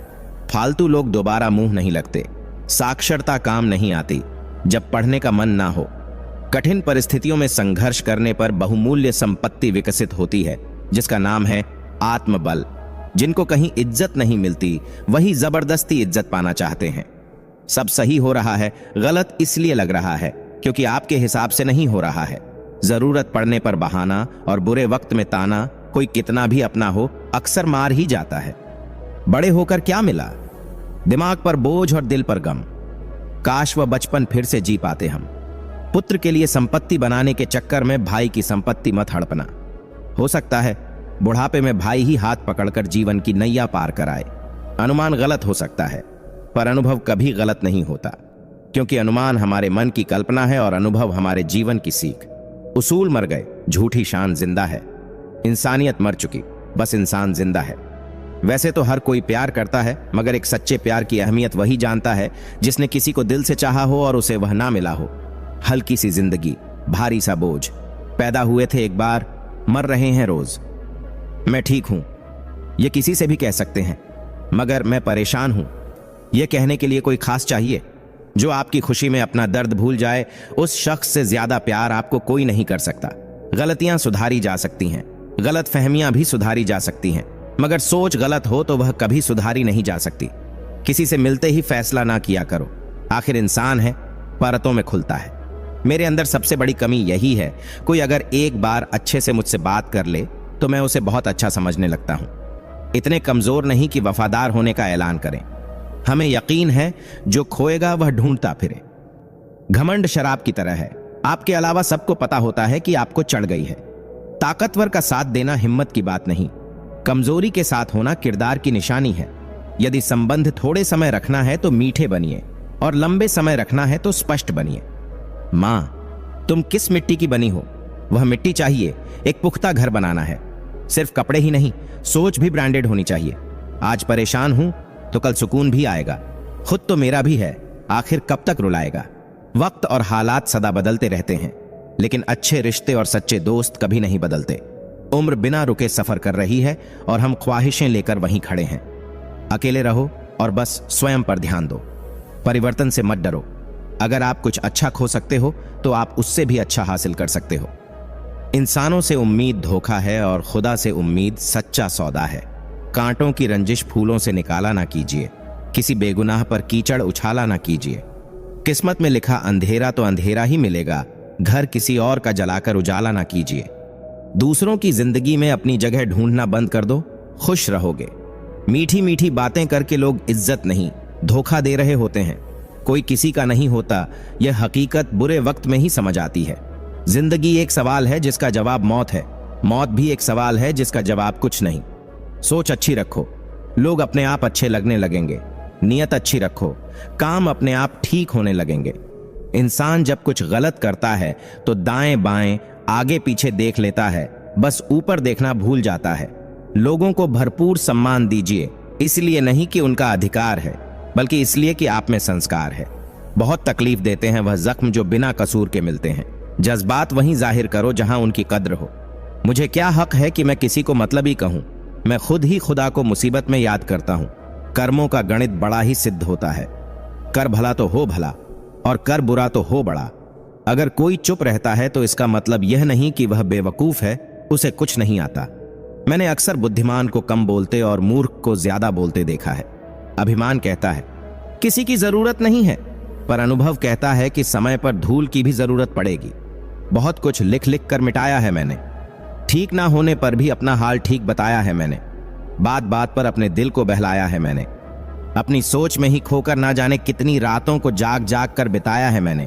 [SPEAKER 1] फालतू लोग दोबारा मुंह नहीं लगते। साक्षरता काम नहीं आती जब पढ़ने का मन ना हो। कठिन परिस्थितियों में संघर्ष करने पर बहुमूल्य संपत्ति विकसित होती है, जिसका नाम है आत्मबल। जिनको कहीं इज्जत नहीं मिलती वही जबरदस्ती इज्जत पाना चाहते हैं। सब सही हो रहा है, गलत इसलिए लग रहा है क्योंकि आपके हिसाब से नहीं हो रहा है। जरूरत पड़ने पर बहाना और बुरे वक्त में ताना कोई कितना भी अपना हो अक्सर मार ही जाता है। बड़े होकर क्या मिला? दिमाग पर बोझ और दिल पर गम। काश वह बचपन फिर से जी पाते हम। पुत्र के लिए संपत्ति बनाने के चक्कर में भाई की संपत्ति मत हड़पना। हो सकता है बुढ़ापे में भाई ही हाथ पकड़कर जीवन की नैया पार कराए। अनुमान गलत हो सकता है पर अनुभव कभी गलत नहीं होता, क्योंकि अनुमान हमारे मन की कल्पना है और अनुभव हमारे जीवन की सीख। उसूल मर गए, झूठी शान जिंदा है। इंसानियत मर चुकी, बस इंसान जिंदा है। वैसे तो हर कोई प्यार करता है, मगर एक सच्चे प्यार की अहमियत वही जानता है जिसने किसी को दिल से चाहा हो और उसे वह ना मिला हो। हल्की सी जिंदगी, भारी सा बोझ। पैदा हुए थे एक बार, मर रहे हैं रोज। मैं ठीक हूं ये किसी से भी कह सकते हैं, मगर मैं परेशान हूं यह कहने के लिए कोई खास चाहिए? जो आपकी खुशी में अपना दर्द भूल जाए, उस शख्स से ज्यादा प्यार आपको कोई नहीं कर सकता। गलतियां सुधारी जा सकती हैं, गलत फहमियां भी सुधारी जा सकती हैं, मगर सोच गलत हो तो वह कभी सुधारी नहीं जा सकती। किसी से मिलते ही फैसला ना किया करो। आखिर इंसान है, परतों में खुलता है। मेरे अंदर सबसे बड़ी कमी यही है, कोई अगर एक बार अच्छे से मुझसे बात कर ले तो मैं उसे बहुत अच्छा समझने लगता हूं। इतने कमजोर नहीं कि वफादार होने का ऐलान करें। हमें यकीन है जो खोएगा वह ढूंढता फिरे। घमंड शराब की तरह है, आपके अलावा सबको पता होता है कि आपको चढ़ गई है। ताकतवर का साथ देना हिम्मत की बात नहीं, कमजोरी के साथ होना किरदार की निशानी है। यदि संबंध थोड़े समय रखना है तो मीठे बनिए और लंबे समय रखना है तो स्पष्ट बनिए। मां, तुम किस मिट्टी की बनी हो? वह मिट्टी चाहिए। एक पुख्ता घर बनाना है। सिर्फ कपड़े ही नहीं, सोच भी ब्रांडेड होनी चाहिए। आज परेशान हूं तो कल सुकून भी आएगा। खुद तो मेरा भी है, आखिर कब तक रुलाएगा? वक्त और हालात सदा बदलते रहते हैं, लेकिन अच्छे रिश्ते और सच्चे दोस्त कभी नहीं बदलते। उम्र बिना रुके सफर कर रही है और हम ख्वाहिशें लेकर वहीं खड़े हैं। अकेले रहो और बस स्वयं पर ध्यान दो। परिवर्तन से मत डरो। अगर आप कुछ अच्छा खो सकते हो तो आप उससे भी अच्छा हासिल कर सकते हो। इंसानों से उम्मीद धोखा है और खुदा से उम्मीद सच्चा सौदा है। कांटों की रंजिश फूलों से निकाला ना कीजिए। किसी बेगुनाह पर कीचड़ उछाला ना कीजिए। किस्मत में लिखा अंधेरा तो अंधेरा ही मिलेगा, घर किसी और का जलाकर उजाला ना कीजिए। दूसरों की जिंदगी में अपनी जगह ढूंढना बंद कर दो, खुश रहोगे। मीठी मीठी बातें करके लोग इज्जत नहीं, धोखा दे रहे होते हैं। कोई किसी का नहीं होता, यह हकीकत बुरे वक्त में ही समझ आती है। जिंदगी एक सवाल है जिसका जवाब मौत है, मौत भी एक सवाल है जिसका जवाब कुछ नहीं। सोच अच्छी रखो, लोग अपने आप अच्छे लगने लगेंगे। नियत अच्छी रखो, काम अपने आप ठीक होने लगेंगे। इंसान जब कुछ गलत करता है तो दाएं बाएं आगे पीछे देख लेता है, बस ऊपर देखना भूल जाता है। लोगों को भरपूर सम्मान दीजिए, इसलिए नहीं कि उनका अधिकार है, बल्कि इसलिए कि आप में संस्कार है। बहुत तकलीफ देते हैं वह जख्म जो बिना कसूर के मिलते हैं। जज्बात वहीं जाहिर करो जहां उनकी कद्र हो। मुझे क्या हक है कि मैं किसी को मतलबी कहूं? मैं खुद ही खुदा को मुसीबत में याद करता हूं। कर्मों का गणित बड़ा ही सिद्ध होता है। कर भला तो हो भला और कर बुरा तो हो बड़ा। अगर कोई चुप रहता है तो इसका मतलब यह नहीं कि वह बेवकूफ है, उसे कुछ नहीं आता। मैंने अक्सर बुद्धिमान को कम बोलते और मूर्ख को ज्यादा बोलते देखा है। अभिमान कहता है किसी की जरूरत नहीं है, पर अनुभव कहता है कि समय पर धूल की भी जरूरत पड़ेगी। बहुत कुछ लिख लिख कर मिटाया है मैंने। ठीक ना होने पर भी अपना हाल ठीक बताया है मैंने। बात बात पर अपने दिल को बहलाया है मैंने। अपनी सोच में ही खोकर ना जाने कितनी रातों को जाग जाग कर बिताया है मैंने।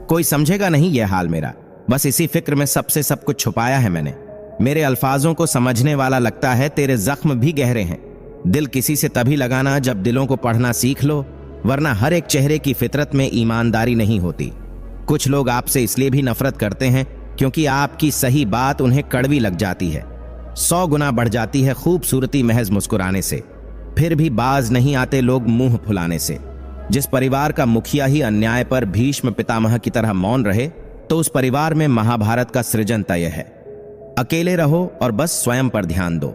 [SPEAKER 1] कोई समझेगा नहीं यह हाल मेरा, बस इसी फिक्र में सबसे सब कुछ छुपाया है मैंने। मेरे अल्फाजों को समझने वाला लगता है तेरे जख्म भी गहरे हैं। दिल किसी से तभी लगाना जब दिलों को पढ़ना सीख लो, वरना हर एक चेहरे की फितरत में ईमानदारी नहीं होती। कुछ लोग आपसे इसलिए भी नफरत करते हैं क्योंकि आपकी सही बात उन्हें कड़वी लग जाती है। 100 गुना बढ़ जाती है खूबसूरती महज मुस्कुराने से। फिर भी बाज नहीं आते लोग मुंह फुलाने से। जिस परिवार का मुखिया ही अन्याय पर भीष्म पितामह की तरह मौन रहे, तो उस परिवार में महाभारत का सृजन तय है। अकेले रहो और बस स्वयं पर ध्यान दो।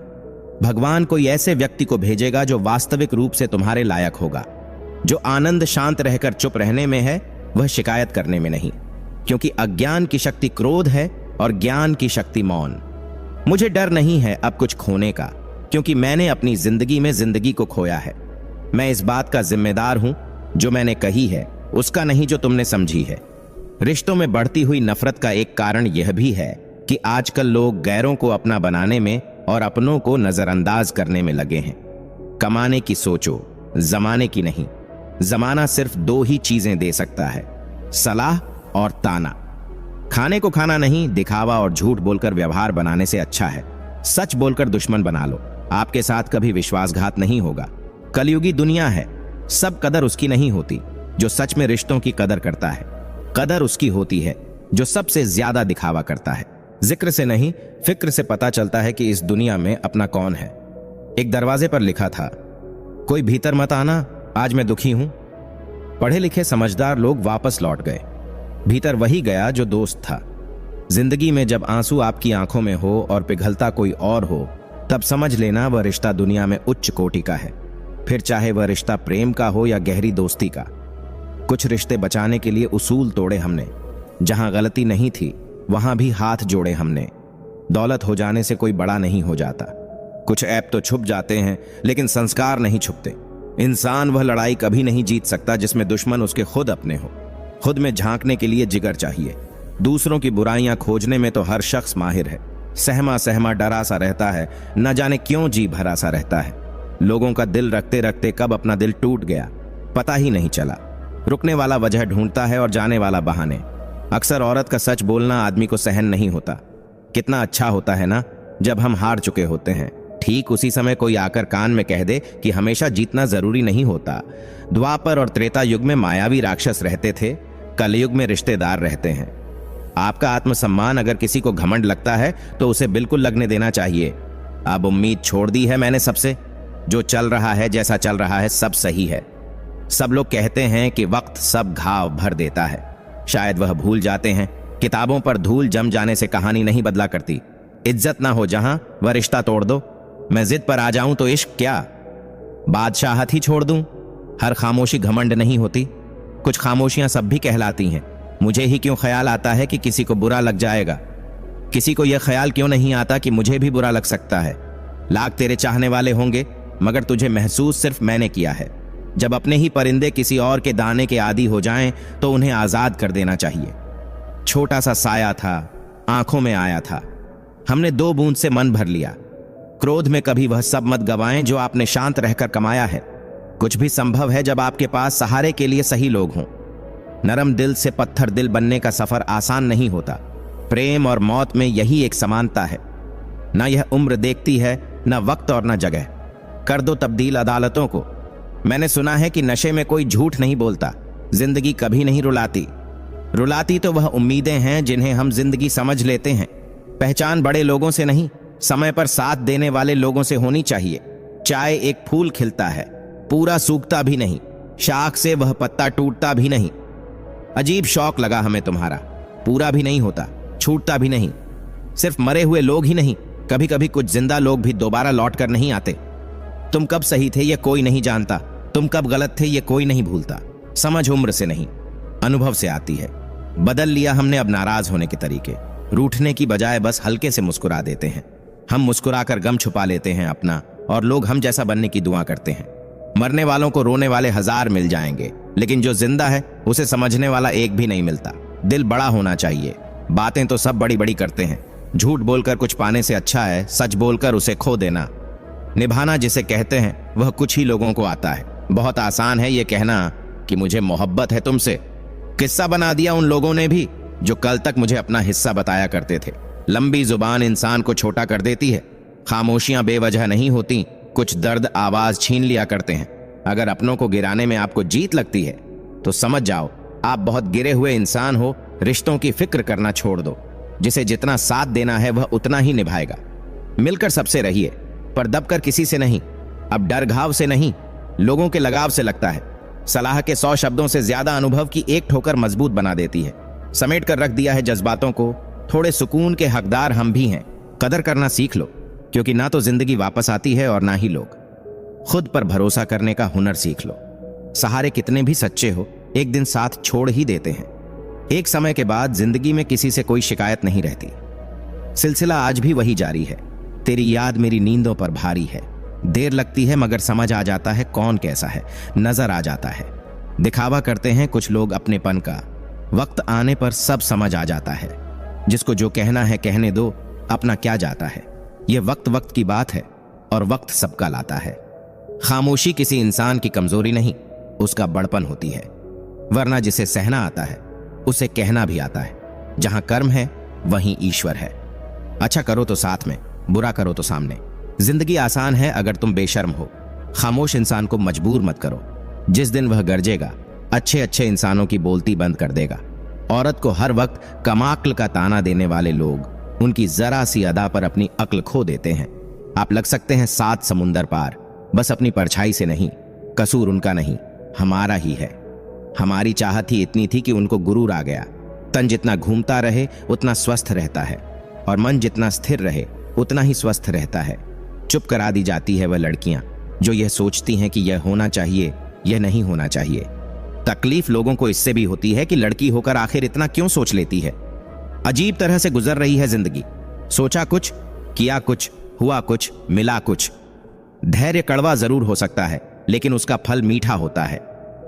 [SPEAKER 1] भगवान कोई ऐसे व्यक्ति को भेजेगा जो वास्तविक रूप से तुम्हारे लायक होगा, जो आनंद शांत रहकर चुप रहने में है, वह शिकायत करने में नहीं। क्योंकि अज्ञान की शक्ति क्रोध है और ज्ञान की शक्ति मौन। मुझे डर नहीं है अब कुछ खोने का, क्योंकि मैंने अपनी जिंदगी में जिंदगी को खोया है। मैं इस बात का जिम्मेदार हूं जो मैंने कही है, उसका नहीं जो तुमने समझी है। रिश्तों में बढ़ती हुई नफरत का एक कारण यह भी है कि आजकल लोग गैरों को अपना बनाने में और अपनों को नजरअंदाज करने में लगे हैं। कमाने की सोचो, जमाने की नहीं। जमाना सिर्फ 2 ही चीजें दे सकता है, सलाह और ताना। खाने को खाना नहीं, दिखावा और झूठ बोलकर व्यवहार बनाने से अच्छा है सच बोलकर दुश्मन बना लो। आपके साथ कभी विश्वासघात नहीं होगा। कलयुगी दुनिया है, सब कदर उसकी नहीं होती जो सच में रिश्तों की कदर करता है। कदर उसकी होती है जो सबसे ज्यादा दिखावा करता है। जिक्र से नहीं, फिक्र से पता चलता है कि इस दुनिया में अपना कौन है। एक दरवाजे पर लिखा था, कोई भीतर मत आना, आज मैं दुखी हूं। पढ़े लिखे समझदार लोग वापस लौट गए। भीतर वही गया जो दोस्त था। जिंदगी में जब आंसू आपकी आंखों में हो और पिघलता कोई और हो, तब समझ लेना वह रिश्ता दुनिया में उच्च कोटि का है। फिर चाहे वह रिश्ता प्रेम का हो या गहरी दोस्ती का। कुछ रिश्ते बचाने के लिए उसूल तोड़े हमने। जहां गलती नहीं थी वहां भी हाथ जोड़े हमने। दौलत हो जाने से कोई बड़ा नहीं हो जाता। कुछ ऐप तो छुप जाते हैं, लेकिन संस्कार नहीं छुपते। इंसान वह लड़ाई कभी नहीं जीत सकता जिसमें दुश्मन उसके खुद अपने हो। खुद में झांकने के लिए जिगर चाहिए। दूसरों की बुराइयां खोजने में तो हर शख्स माहिर है। सहमा सहमा डरा सा रहता है, न जाने क्यों जी भरा सा रहता है। लोगों का दिल रखते रखते कब अपना दिल टूट गया पता ही नहीं चला। रुकने वाला वजह ढूंढता है और जाने वाला बहाने। अक्सर औरत का सच बोलना आदमी को सहन नहीं होता। कितना अच्छा होता है ना जब हम हार चुके होते हैं, ठीक उसी समय कोई आकर कान में कह दे कि हमेशा जीतना जरूरी नहीं होता। द्वापर और त्रेता युग में मायावी राक्षस रहते थे, कलयुग में रिश्तेदार रहते हैं। आपका आत्मसम्मान अगर किसी को घमंड लगता है तो उसे बिल्कुल लगने देना चाहिए। अब उम्मीद छोड़ दी है मैंने सबसे। जो चल रहा है, जैसा चल रहा है, सब सही है। सब लोग कहते हैं कि वक्त सब घाव भर देता है। शायद वह भूल जाते हैं किताबों पर धूल जम जाने से कहानी नहीं बदला करती। इज्जत ना हो जहां, वह रिश्ता तोड़ दो। मैं जिद पर आ जाऊं तो इश्क क्या, बादशाहत ही छोड़ दूं। हर खामोशी घमंड नहीं होती। कुछ खामोशियां सब भी कहलाती हैं। मुझे ही क्यों ख्याल आता है कि किसी को बुरा लग जाएगा? किसी को यह ख्याल क्यों नहीं आता कि मुझे भी बुरा लग सकता है? लाख तेरे चाहने वाले होंगे, मगर तुझे महसूस सिर्फ मैंने किया है। जब अपने ही परिंदे किसी और के दाने के आदी हो जाएं तो उन्हें आजाद कर देना चाहिए। छोटा सा साया था, आंखों में आया था, हमने 2 बूंद से मन भर लिया। क्रोध में कभी वह सब मत गवाएं जो आपने शांत रहकर कमाया है। कुछ भी संभव है जब आपके पास सहारे के लिए सही लोग हों। नरम दिल से पत्थर दिल बनने का सफर आसान नहीं होता। प्रेम और मौत में यही एक समानता है। न यह उम्र देखती है, न वक्त और न जगह। कर दो तब्दील अदालतों को। मैंने सुना है कि नशे में कोई झूठ नहीं बोलता। जिंदगी कभी नहीं रुलाती। रुलाती तो वह उम्मीदें हैं जिन्हें हम जिंदगी समझ लेते हैं। पहचान बड़े लोगों से नहीं, समय पर साथ देने वाले लोगों से होनी चाहिए। चाहे एक फूल खिलता है, पूरा सूखता भी नहीं, शाख से वह पत्ता टूटता भी नहीं। अजीब शौक लगा हमें तुम्हारा। पूरा भी नहीं होता, छूटता भी नहीं। सिर्फ मरे हुए लोग ही नहीं, कभी कभी कुछ जिंदा लोग भी दोबारा लौट कर नहीं आते। तुम कब सही थे ये कोई नहीं जानता, तुम कब गलत थे ये कोई नहीं भूलता। समझ उम्र से नहीं, अनुभव से आती है। बदल लिया हमने अब नाराज होने के तरीके। रूठने की बजाय बस हल्के से मुस्कुरा देते हैं। हम मुस्कुराकर गम छुपा लेते हैं अपना, और लोग हम जैसा बनने की दुआ करते हैं। मरने वालों को रोने वाले 1000 मिल जाएंगे, लेकिन जो जिंदा है उसे समझने वाला एक भी नहीं मिलता। दिल बड़ा होना चाहिए। बातें तो सब बड़ी बड़ी करते हैं। झूठ बोलकर कुछ पाने से अच्छा है सच बोलकर उसे खो देना। निभाना जिसे कहते हैं वह कुछ ही लोगों को आता है। बहुत आसान है ये कहना कि मुझे मोहब्बत है तुमसे। किस्सा बना दिया उन लोगों ने भी जो कल तक मुझे अपना हिस्सा बताया करते थे। लंबी जुबान इंसान को छोटा कर देती है। खामोशियां बेवजह नहीं होती, कुछ दर्द आवाज छीन लिया करते हैं। अगर अपनों को गिराने में आपको जीत लगती है तो समझ जाओ आप बहुत गिरे हुए इंसान हो। रिश्तों की फिक्र करना छोड़ दो। जिसे जितना साथ देना है वह उतना ही निभाएगा। मिलकर सबसे रहिए, पर दबकर किसी से नहीं। अब डर घाव से नहीं, लोगों के लगाव से लगता है। सलाह के 100 शब्दों से ज्यादा अनुभव की एक ठोकर मजबूत बना देती है। समेट कर रख दिया है जज्बातों को। थोड़े सुकून के हकदार हम भी हैं। कदर करना सीख लो, क्योंकि ना तो जिंदगी वापस आती है और ना ही लोग। खुद पर भरोसा करने का हुनर सीख लो। सहारे कितने भी सच्चे हो, एक दिन साथ छोड़ ही देते हैं। एक समय के बाद जिंदगी में किसी से कोई शिकायत नहीं रहती। सिलसिला आज भी वही जारी है। तेरी याद मेरी नींदों पर भारी है। देर लगती है मगर समझ आ जाता है कौन कैसा है, नजर आ जाता है। दिखावा करते हैं कुछ लोग अपनेपन का, वक्त आने पर सब समझ आ जाता है। जिसको जो कहना है कहने दो, अपना क्या जाता है। यह वक्त वक्त की बात है और वक्त सबका लाता है। खामोशी किसी इंसान की कमजोरी नहीं, उसका बड़पन होती है। वरना जिसे सहना आता है उसे कहना भी आता है। जहां कर्म है वहीं ईश्वर है। अच्छा करो तो साथ में, बुरा करो तो सामने। जिंदगी आसान है अगर तुम बेशर्म हो। खामोश इंसान को मजबूर मत करो। जिस दिन वह गरजेगा अच्छे अच्छे इंसानों की बोलती बंद कर देगा। औरत को हर वक्त कमाक्ल का ताना देने वाले लोग उनकी जरा सी अदा पर अपनी अक्ल खो देते हैं। आप लग सकते हैं 7 समुंदर पार, बस अपनी परछाई से नहीं। कसूर उनका नहीं, हमारा ही है। हमारी चाहत ही इतनी थी कि उनको गुरूर आ गया। तन जितना घूमता रहे उतना स्वस्थ रहता है, और मन जितना स्थिर रहे उतना ही स्वस्थ रहता है। चुप करा दी जाती है वह लड़कियां जो यह सोचती हैं कि यह होना चाहिए, यह नहीं होना चाहिए। तकलीफ लोगों को इससे भी होती है कि लड़की होकर आखिर इतना क्यों सोच लेती है। अजीब तरह से गुजर रही है जिंदगी। सोचा कुछ, किया कुछ, हुआ कुछ, मिला कुछ। धैर्य कड़वा जरूर हो सकता है, लेकिन उसका फल मीठा होता है।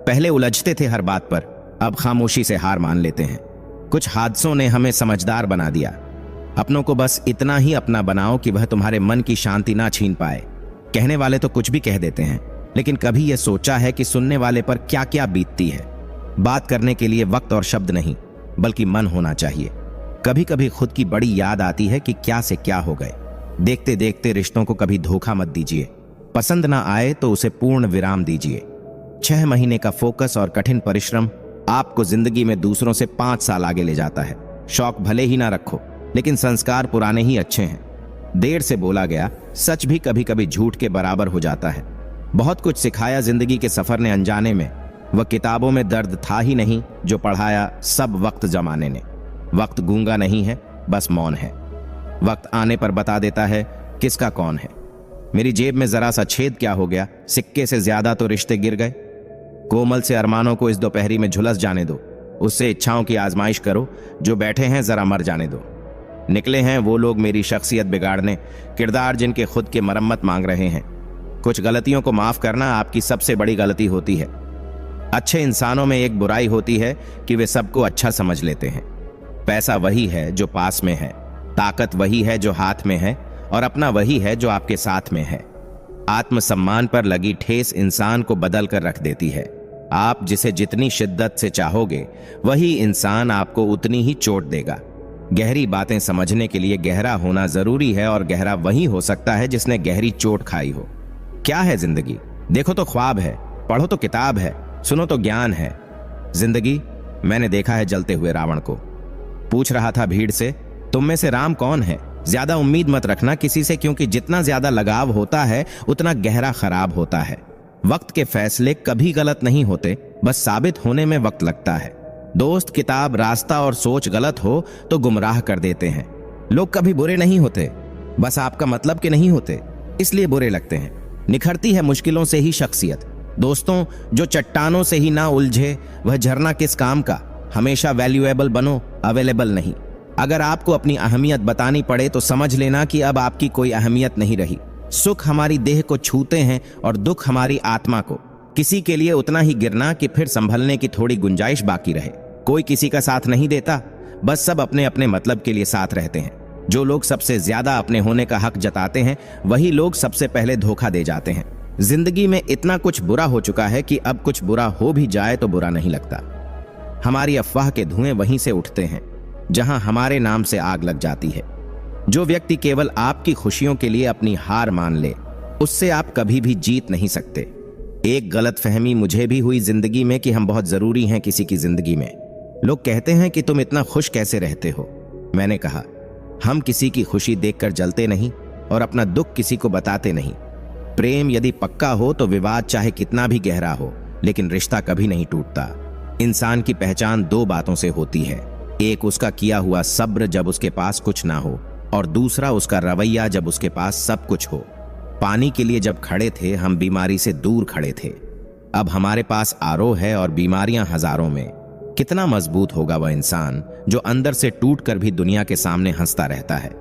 [SPEAKER 1] पहले उलझते थे हर बात पर, अब खामोशी से हार मान लेते हैं। कुछ हादसों ने हमें समझदार बना दिया। अपनों को बस इतना ही अपना बनाओ कि वह तुम्हारे मन की शांति ना छीन पाए। कहने वाले तो कुछ भी कह देते हैं, लेकिन कभी यह सोचा है कि सुनने वाले पर क्या क्या बीतती है। बात करने के लिए वक्त और शब्द नहीं, बल्कि मन होना चाहिए। कभी कभी खुद की बड़ी याद आती है कि क्या से क्या हो गए। देखते देखते रिश्तों को कभी धोखा मत दीजिए। पसंद ना आए तो उसे पूर्ण विराम दीजिए। 6 महीने का फोकस और कठिन परिश्रम आपको जिंदगी में दूसरों से 5 साल आगे ले जाता है। शौक भले ही ना रखो, लेकिन संस्कार पुराने ही अच्छे हैं। देर से बोला गया सच भी कभी कभी झूठ के बराबर हो जाता है। बहुत कुछ सिखाया जिंदगी के सफर ने अनजाने में। वह किताबों में दर्द था ही नहीं जो पढ़ाया सब वक्त जमाने ने। वक्त गूंगा नहीं है, बस मौन है। वक्त आने पर बता देता है किसका कौन है। मेरी जेब में जरा सा छेद क्या हो गया, सिक्के से ज्यादा तो रिश्ते गिर गए। कोमल से अरमानों को इस दोपहरी में झुलस जाने दो। उससे इच्छाओं की आजमाइश करो। जो बैठे हैं जरा मर जाने दो। निकले हैं वो लोग मेरी शख्सियत बिगाड़ने, किरदार जिनके खुद के मरम्मत मांग रहे हैं। कुछ गलतियों को माफ करना आपकी सबसे बड़ी गलती होती है। अच्छे इंसानों में एक बुराई होती है कि वे सबको अच्छा समझ लेते हैं। पैसा वही है जो पास में है, ताकत वही है जो हाथ में है, और अपना वही है जो आपके साथ में है। आत्मसम्मान पर लगी ठेस इंसान को बदल कर रख देती है। आप जिसे जितनी शिद्दत से चाहोगे वही इंसान आपको उतनी ही चोट देगा। गहरी बातें समझने के लिए गहरा होना जरूरी है, और गहरा वही हो सकता है जिसने गहरी चोट खाई हो। क्या है जिंदगी? देखो तो ख्वाब है, पढ़ो तो किताब है, सुनो तो ज्ञान है। जिंदगी, मैंने देखा है जलते हुए रावण को। पूछ रहा था भीड़ से, तुम में से राम कौन है? ज्यादा उम्मीद मत रखना किसी से, क्योंकि जितना ज्यादा लगाव होता है उतना गहरा खराब होता है। वक्त के फैसले कभी गलत नहीं होते, बस साबित होने में वक्त लगता है। दोस्त, किताब, रास्ता और सोच गलत हो तो गुमराह कर देते हैं। लोग कभी बुरे नहीं होते, बस आपका मतलब के नहीं होते, इसलिए बुरे लगते हैं। निखरती है मुश्किलों से ही शख्सियत। दोस्तों, जो चट्टानों से ही ना उलझे वह झरना किस काम का। हमेशा वैल्यूएबल बनो, अवेलेबल नहीं। अगर आपको अपनी अहमियत बतानी पड़े तो समझ लेना कि अब आपकी कोई अहमियत नहीं रही। सुख हमारी देह को छूते हैं और दुख हमारी आत्मा को। किसी के लिए उतना ही गिरना कि फिर संभलने की थोड़ी गुंजाइश बाकी रहे। कोई किसी का साथ नहीं देता, बस सब अपने अपने मतलब के लिए साथ रहते हैं। जो लोग सबसे ज्यादा अपने होने का हक जताते हैं वही लोग सबसे पहले धोखा दे जाते हैं। जिंदगी में इतना कुछ बुरा हो चुका है कि अब कुछ बुरा हो भी जाए तो बुरा नहीं लगता। हमारी अफवाह के धुएं वहीं से उठते हैं जहां हमारे नाम से आग लग जाती है। जो व्यक्ति केवल आपकी खुशियों के लिए अपनी हार मान ले, उससे आप कभी भी जीत नहीं सकते। एक गलतफहमी मुझे भी हुई जिंदगी में कि हम बहुत जरूरी हैं किसी की जिंदगी में। लोग कहते हैं कि तुम इतना खुश कैसे रहते हो। मैंने कहा, हम किसी की खुशी देखकर जलते नहीं और अपना दुख किसी को बताते नहीं। प्रेम यदि पक्का हो तो विवाद चाहे कितना भी गहरा हो, लेकिन रिश्ता कभी नहीं टूटता। इंसान की पहचान दो बातों से होती है, एक उसका किया हुआ सब्र जब उसके पास कुछ ना हो, और दूसरा उसका रवैया जब उसके पास सब कुछ हो। पानी के लिए जब खड़े थे हम बीमारी से दूर खड़े थे, अब हमारे पास आरओ है और बीमारियां हजारों में। कितना मजबूत होगा वह इंसान जो अंदर से टूट कर भी दुनिया के सामने हंसता रहता है।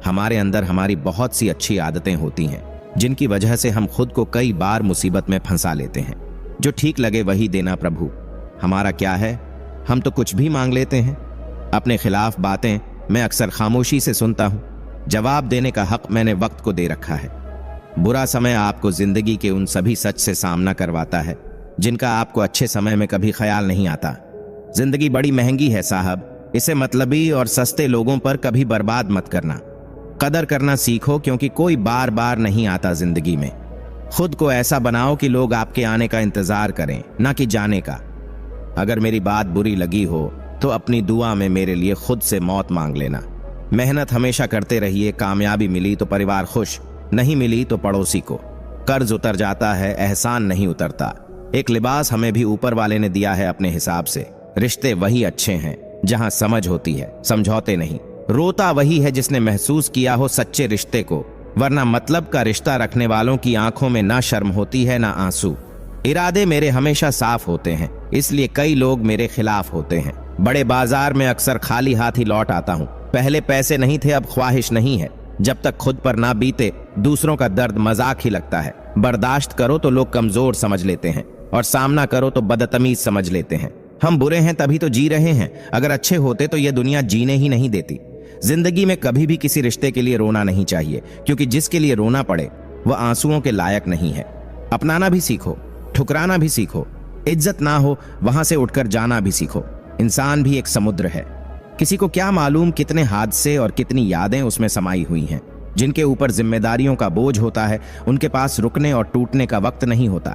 [SPEAKER 1] हमारे अंदर हमारी बहुत सी अच्छी आदतें होती हैं जिनकी वजह से हम खुद को कई बार मुसीबत में फंसा लेते हैं। जो ठीक लगे वही देना प्रभु। हमारा क्या है, हम तो कुछ भी मांग लेते हैं। अपने खिलाफ बातें मैं अक्सर खामोशी से सुनता हूं। जवाब देने का हक मैंने वक्त को दे रखा है। बुरा समय आपको जिंदगी के उन सभी सच से सामना करवाता है जिनका आपको अच्छे समय में कभी ख्याल नहीं आता। जिंदगी बड़ी महंगी है साहब, इसे मतलबी और सस्ते लोगों पर कभी बर्बाद मत करना। कदर करना सीखो, क्योंकि कोई बार बार नहीं आता जिंदगी में। खुद को ऐसा बनाओ कि लोग आपके आने का इंतजार करें, ना कि जाने का। अगर मेरी बात बुरी लगी हो तो अपनी दुआ में मेरे लिए खुद से मौत मांग लेना। मेहनत हमेशा करते रहिए, कामयाबी मिली तो परिवार खुश, नहीं मिली तो पड़ोसी को। कर्ज उतर जाता है, एहसान नहीं उतरता। एक लिबास हमें भी ऊपर वाले ने दिया है अपने हिसाब से। रिश्ते वही अच्छे हैं जहां समझ होती है, समझौते नहीं। रोता वही है जिसने महसूस किया हो सच्चे रिश्ते को, वरना मतलब का रिश्ता रखने वालों की आंखों में ना शर्म होती है ना आंसू। इरादे मेरे हमेशा साफ होते हैं, इसलिए कई लोग मेरे खिलाफ होते हैं। बड़े बाजार में अक्सर खाली हाथ ही लौट आता हूँ। पहले पैसे नहीं थे, अब ख्वाहिश नहीं है। जब तक खुद पर ना बीते दूसरों का दर्द मजाक ही लगता है। बर्दाश्त करो तो लोग कमजोर समझ लेते हैं, और सामना करो तो बदतमीज समझ लेते हैं। हम बुरे हैं तभी तो जी रहे हैं, अगर अच्छे होते तो यह दुनिया जीने ही नहीं देती। जिंदगी में कभी भी किसी रिश्ते के लिए रोना नहीं चाहिए, क्योंकि जिसके लिए रोना पड़े वह आंसुओं के लायक नहीं है। अपनाना भी सीखो, ठुकराना भी सीखो। इज्जत ना हो वहां से उठकर जाना भी सीखो। इंसान भी एक समुद्र है, किसी को क्या मालूम कितने हादसे और कितनी यादें उसमें समाई हुई हैं। जिनके ऊपर जिम्मेदारियों का बोझ होता है उनके पास रुकने और टूटने का वक्त नहीं होता।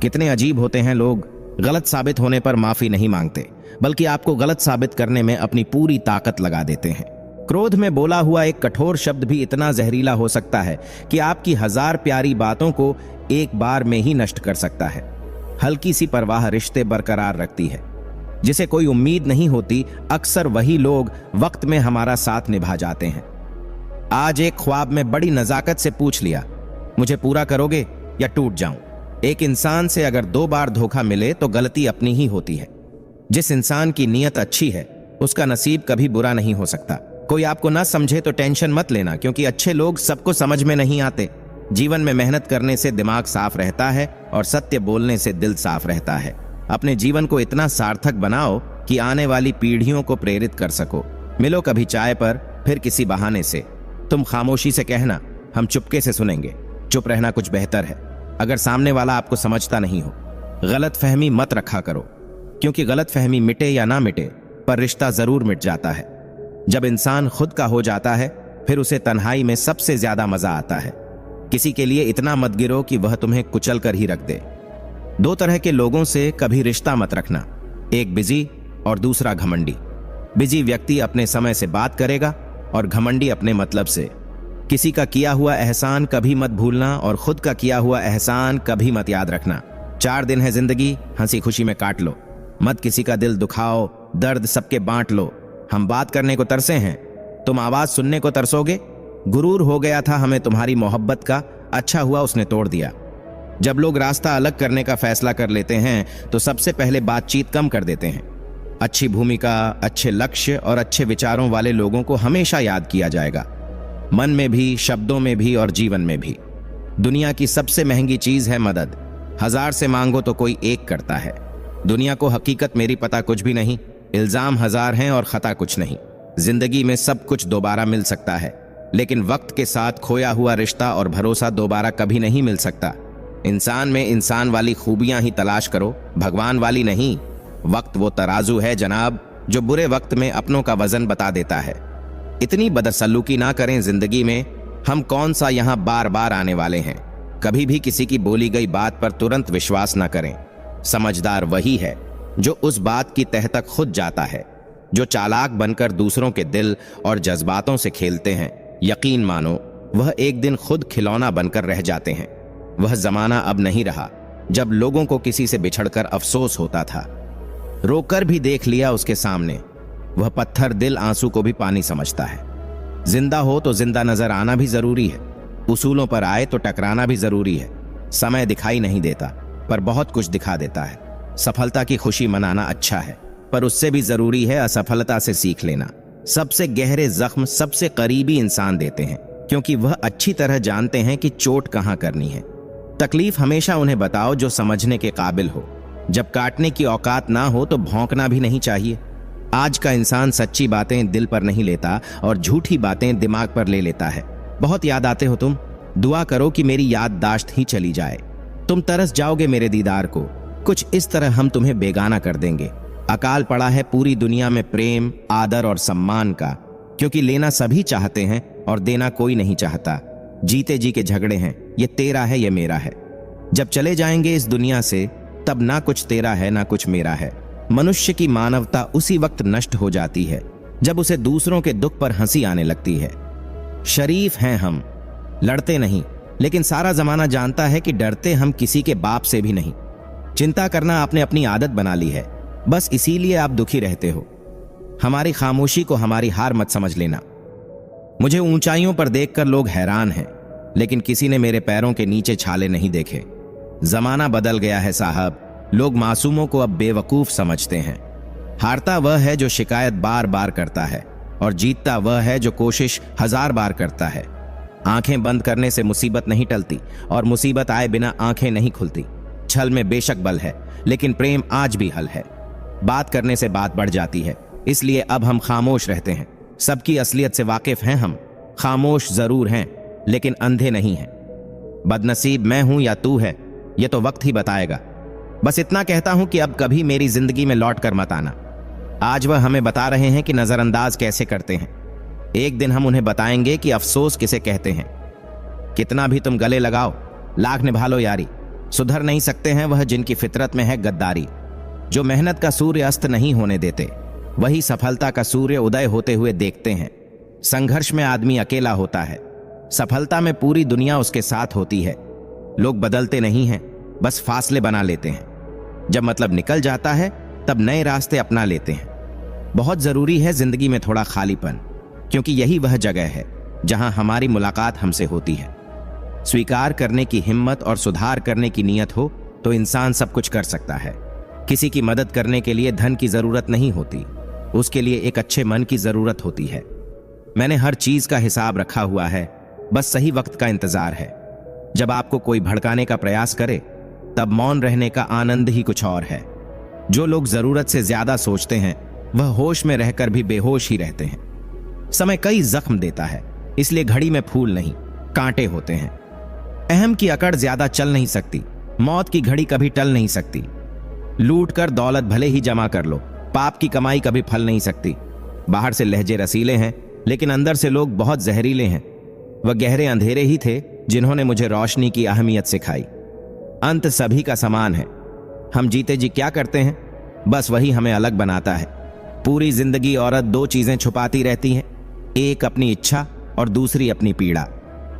[SPEAKER 1] कितने अजीब होते हैं लोग, गलत साबित होने पर माफी नहीं मांगते, बल्कि आपको गलत साबित करने में अपनी पूरी ताकत लगा देते हैं। क्रोध में बोला हुआ एक कठोर शब्द भी इतना जहरीला हो सकता है कि आपकी हजार प्यारी बातों को एक बार में ही नष्ट कर सकता है। हल्की सी परवाह रिश्ते बरकरार रखती है। जिसे कोई उम्मीद नहीं होती, अक्सर वही लोग वक्त में हमारा साथ निभा जाते हैं। आज एक ख्वाब में बड़ी नजाकत से पूछ लिया, मुझे पूरा करोगे या टूट जाऊं? एक इंसान से अगर 2 बार धोखा मिले तो गलती अपनी ही होती है। जिस इंसान की नीयत अच्छी है उसका नसीब कभी बुरा नहीं हो सकता। कोई आपको ना समझे तो टेंशन मत लेना, क्योंकि अच्छे लोग सबको समझ में नहीं आते। जीवन में मेहनत करने से दिमाग साफ रहता है और सत्य बोलने से दिल साफ रहता है। अपने जीवन को इतना सार्थक बनाओ कि आने वाली पीढ़ियों को प्रेरित कर सको। मिलो कभी चाय पर, फिर किसी बहाने से। तुम खामोशी से कहना, हम चुपके से सुनेंगे। चुप रहना कुछ बेहतर है अगर सामने वाला आपको समझता नहीं हो। गलत फहमी मत रखा करो, क्योंकि गलत फहमी मिटे या ना मिटे पर रिश्ता जरूर मिट जाता है। जब इंसान खुद का हो जाता है फिर उसे तन्हाई में सबसे ज्यादा मजा आता है। किसी के लिए इतना मत गिरो कि वह तुम्हें कुचल कर ही रख दे। दो तरह के लोगों से कभी रिश्ता मत रखना, एक बिजी और दूसरा घमंडी। बिजी व्यक्ति अपने समय से बात करेगा और घमंडी अपने मतलब से। किसी का किया हुआ एहसान कभी मत भूलना और खुद का किया हुआ एहसान कभी मत याद रखना। 4 दिन है जिंदगी, हंसी खुशी में काट लो। मत किसी का दिल दुखाओ, दर्द सबके बांट लो। हम बात करने को तरसे हैं, तुम आवाज सुनने को तरसोगे। गुरूर हो गया था हमें तुम्हारी मोहब्बत का, अच्छा हुआ उसने तोड़ दिया। जब लोग रास्ता अलग करने का फैसला कर लेते हैं तो सबसे पहले बातचीत कम कर देते हैं। अच्छी भूमिका, अच्छे लक्ष्य और अच्छे विचारों वाले लोगों को हमेशा याद किया जाएगा, मन में भी, शब्दों में भी और जीवन में भी। दुनिया की सबसे महंगी चीज है मदद। 1000 से मांगो तो कोई एक करता है। दुनिया को हकीकत मेरी पता कुछ भी नहीं, इल्जाम 1000 हैं और खता कुछ नहीं। जिंदगी में सब कुछ दोबारा मिल सकता है, लेकिन वक्त के साथ खोया हुआ रिश्ता और भरोसा दोबारा कभी नहीं मिल सकता। इंसान में इंसान वाली खूबियां ही तलाश करो, भगवान वाली नहीं। वक्त वो तराजू है जनाब जो बुरे वक्त में अपनों का वजन बता देता है। इतनी बदसलूकी ना करें जिंदगी में। हम कौन सा यहाँ बार बार आने वाले हैं। कभी भी किसी की बोली गई बात पर तुरंत विश्वास ना करें। समझदार वही है जो उस बात की तह तक खुद जाता है, जो चालाक बनकर दूसरों के दिल और जज्बातों से खेलते हैं। यकीन मानो वह एक दिन खुद खिलौना बनकर रह जाते हैं। वह जमाना अब नहीं रहा जब लोगों को किसी से बिछड़कर अफसोस होता था। रोकर भी देख लिया उसके सामने, वह पत्थर दिल आंसू को भी पानी समझता है। जिंदा हो तो जिंदा नजर आना भी जरूरी है, उसूलों पर आए तो टकराना भी जरूरी है। समय दिखाई नहीं देता पर बहुत कुछ दिखा देता है। सफलता की खुशी मनाना अच्छा है, पर उससे भी जरूरी है असफलता से सीख लेना। सबसे गहरे जख्म सबसे करीबी इंसान देते हैं, क्योंकि वह अच्छी तरह जानते हैं कि चोट कहां करनी है। तकलीफ हमेशा उन्हें बताओ जो समझने के काबिल हो। जब काटने की औकात ना हो तो भौंकना भी नहीं चाहिए। आज का इंसान सच्ची बातें दिल पर नहीं लेता और झूठी बातें दिमाग पर ले लेता है। बहुत याद आते हो तुम, दुआ करो कि मेरी याददाश्त ही चली जाए। तुम तरस जाओगे मेरे दीदार को, कुछ इस तरह हम तुम्हें बेगाना कर देंगे। अकाल पड़ा है पूरी दुनिया में प्रेम, आदर और सम्मान का, क्योंकि लेना सभी चाहते हैं और देना कोई नहीं चाहता। जीते जी के झगड़े हैं, ये तेरा है ये मेरा है। जब चले जाएंगे इस दुनिया से तब ना कुछ तेरा है ना कुछ मेरा है। मनुष्य की मानवता उसी वक्त नष्ट हो जाती है जब उसे दूसरों के दुख पर हंसी आने लगती है। शरीफ हैं हम, लड़ते नहीं, लेकिन सारा जमाना जानता है कि डरते हम किसी के बाप से भी नहीं। चिंता करना आपने अपनी आदत बना ली है, बस इसीलिए आप दुखी रहते हो। हमारी खामोशी को हमारी हार मत समझ लेना। मुझे ऊंचाइयों पर देखकर लोग हैरान हैं, लेकिन किसी ने मेरे पैरों के नीचे छाले नहीं देखे। जमाना बदल गया है साहब, लोग मासूमों को अब बेवकूफ समझते हैं। हारता वह है जो शिकायत बार बार करता है और जीतता वह है जो कोशिश 1000 बार करता है। आंखें बंद करने से मुसीबत नहीं टलती और मुसीबत आए बिना आंखें नहीं खुलती। छल में बेशक बल है, लेकिन प्रेम आज भी हल है। बात करने से बात बढ़ जाती है, इसलिए अब हम खामोश रहते हैं। सबकी असलियत से वाकिफ हैं हम, खामोश जरूर हैं लेकिन अंधे नहीं हैं। बदनसीब मैं हूं या तू है, यह तो वक्त ही बताएगा। बस इतना कहता हूं कि अब कभी मेरी जिंदगी में लौट कर मत आना। आज वह हमें बता रहे हैं कि नजरअंदाज कैसे करते हैं। एक दिन हम उन्हें बताएंगे कि अफसोस किसे कहते हैं। कितना भी तुम गले लगाओ, लाख निभा लो यारी, सुधर नहीं सकते हैं वह जिनकी फितरत में है गद्दारी। जो मेहनत का सूर्य अस्त नहीं होने देते, वही सफलता का सूर्य उदय होते हुए देखते हैं। संघर्ष में आदमी अकेला होता है, सफलता में पूरी दुनिया उसके साथ होती है। लोग बदलते नहीं हैं, बस फासले बना लेते हैं। जब मतलब निकल जाता है तब नए रास्ते अपना लेते हैं। बहुत जरूरी है जिंदगी में थोड़ा खालीपन, क्योंकि यही वह जगह है जहां हमारी मुलाकात हमसे होती है। स्वीकार करने की हिम्मत और सुधार करने की नीयत हो तो इंसान सब कुछ कर सकता है। किसी की मदद करने के लिए धन की जरूरत नहीं होती, उसके लिए एक अच्छे मन की जरूरत होती है। मैंने हर चीज का हिसाब रखा हुआ है, बस सही वक्त का इंतजार है। जब आपको कोई भड़काने का प्रयास करे तब मौन रहने का आनंद ही कुछ और है। जो लोग जरूरत से ज्यादा सोचते हैं वह होश में रहकर भी बेहोश ही रहते हैं। समय कई जख्म देता है, इसलिए घड़ी में फूल नहीं कांटे होते हैं। अहम की अकड़ ज्यादा चल नहीं सकती, मौत की घड़ी कभी टल नहीं सकती। लूट कर दौलत भले ही जमा कर लो, पाप की कमाई कभी फल नहीं सकती। बाहर से लहजे रसीले हैं लेकिन अंदर से लोग बहुत जहरीले हैं। वह गहरे अंधेरे ही थे जिन्होंने मुझे रोशनी की अहमियत सिखाई। अंत सभी का समान है। हम जीते जी क्या करते हैं, बस वही हमें अलग बनाता है। पूरी जिंदगी औरत दो चीजें छुपाती रहती है, एक अपनी इच्छा और दूसरी अपनी पीड़ा।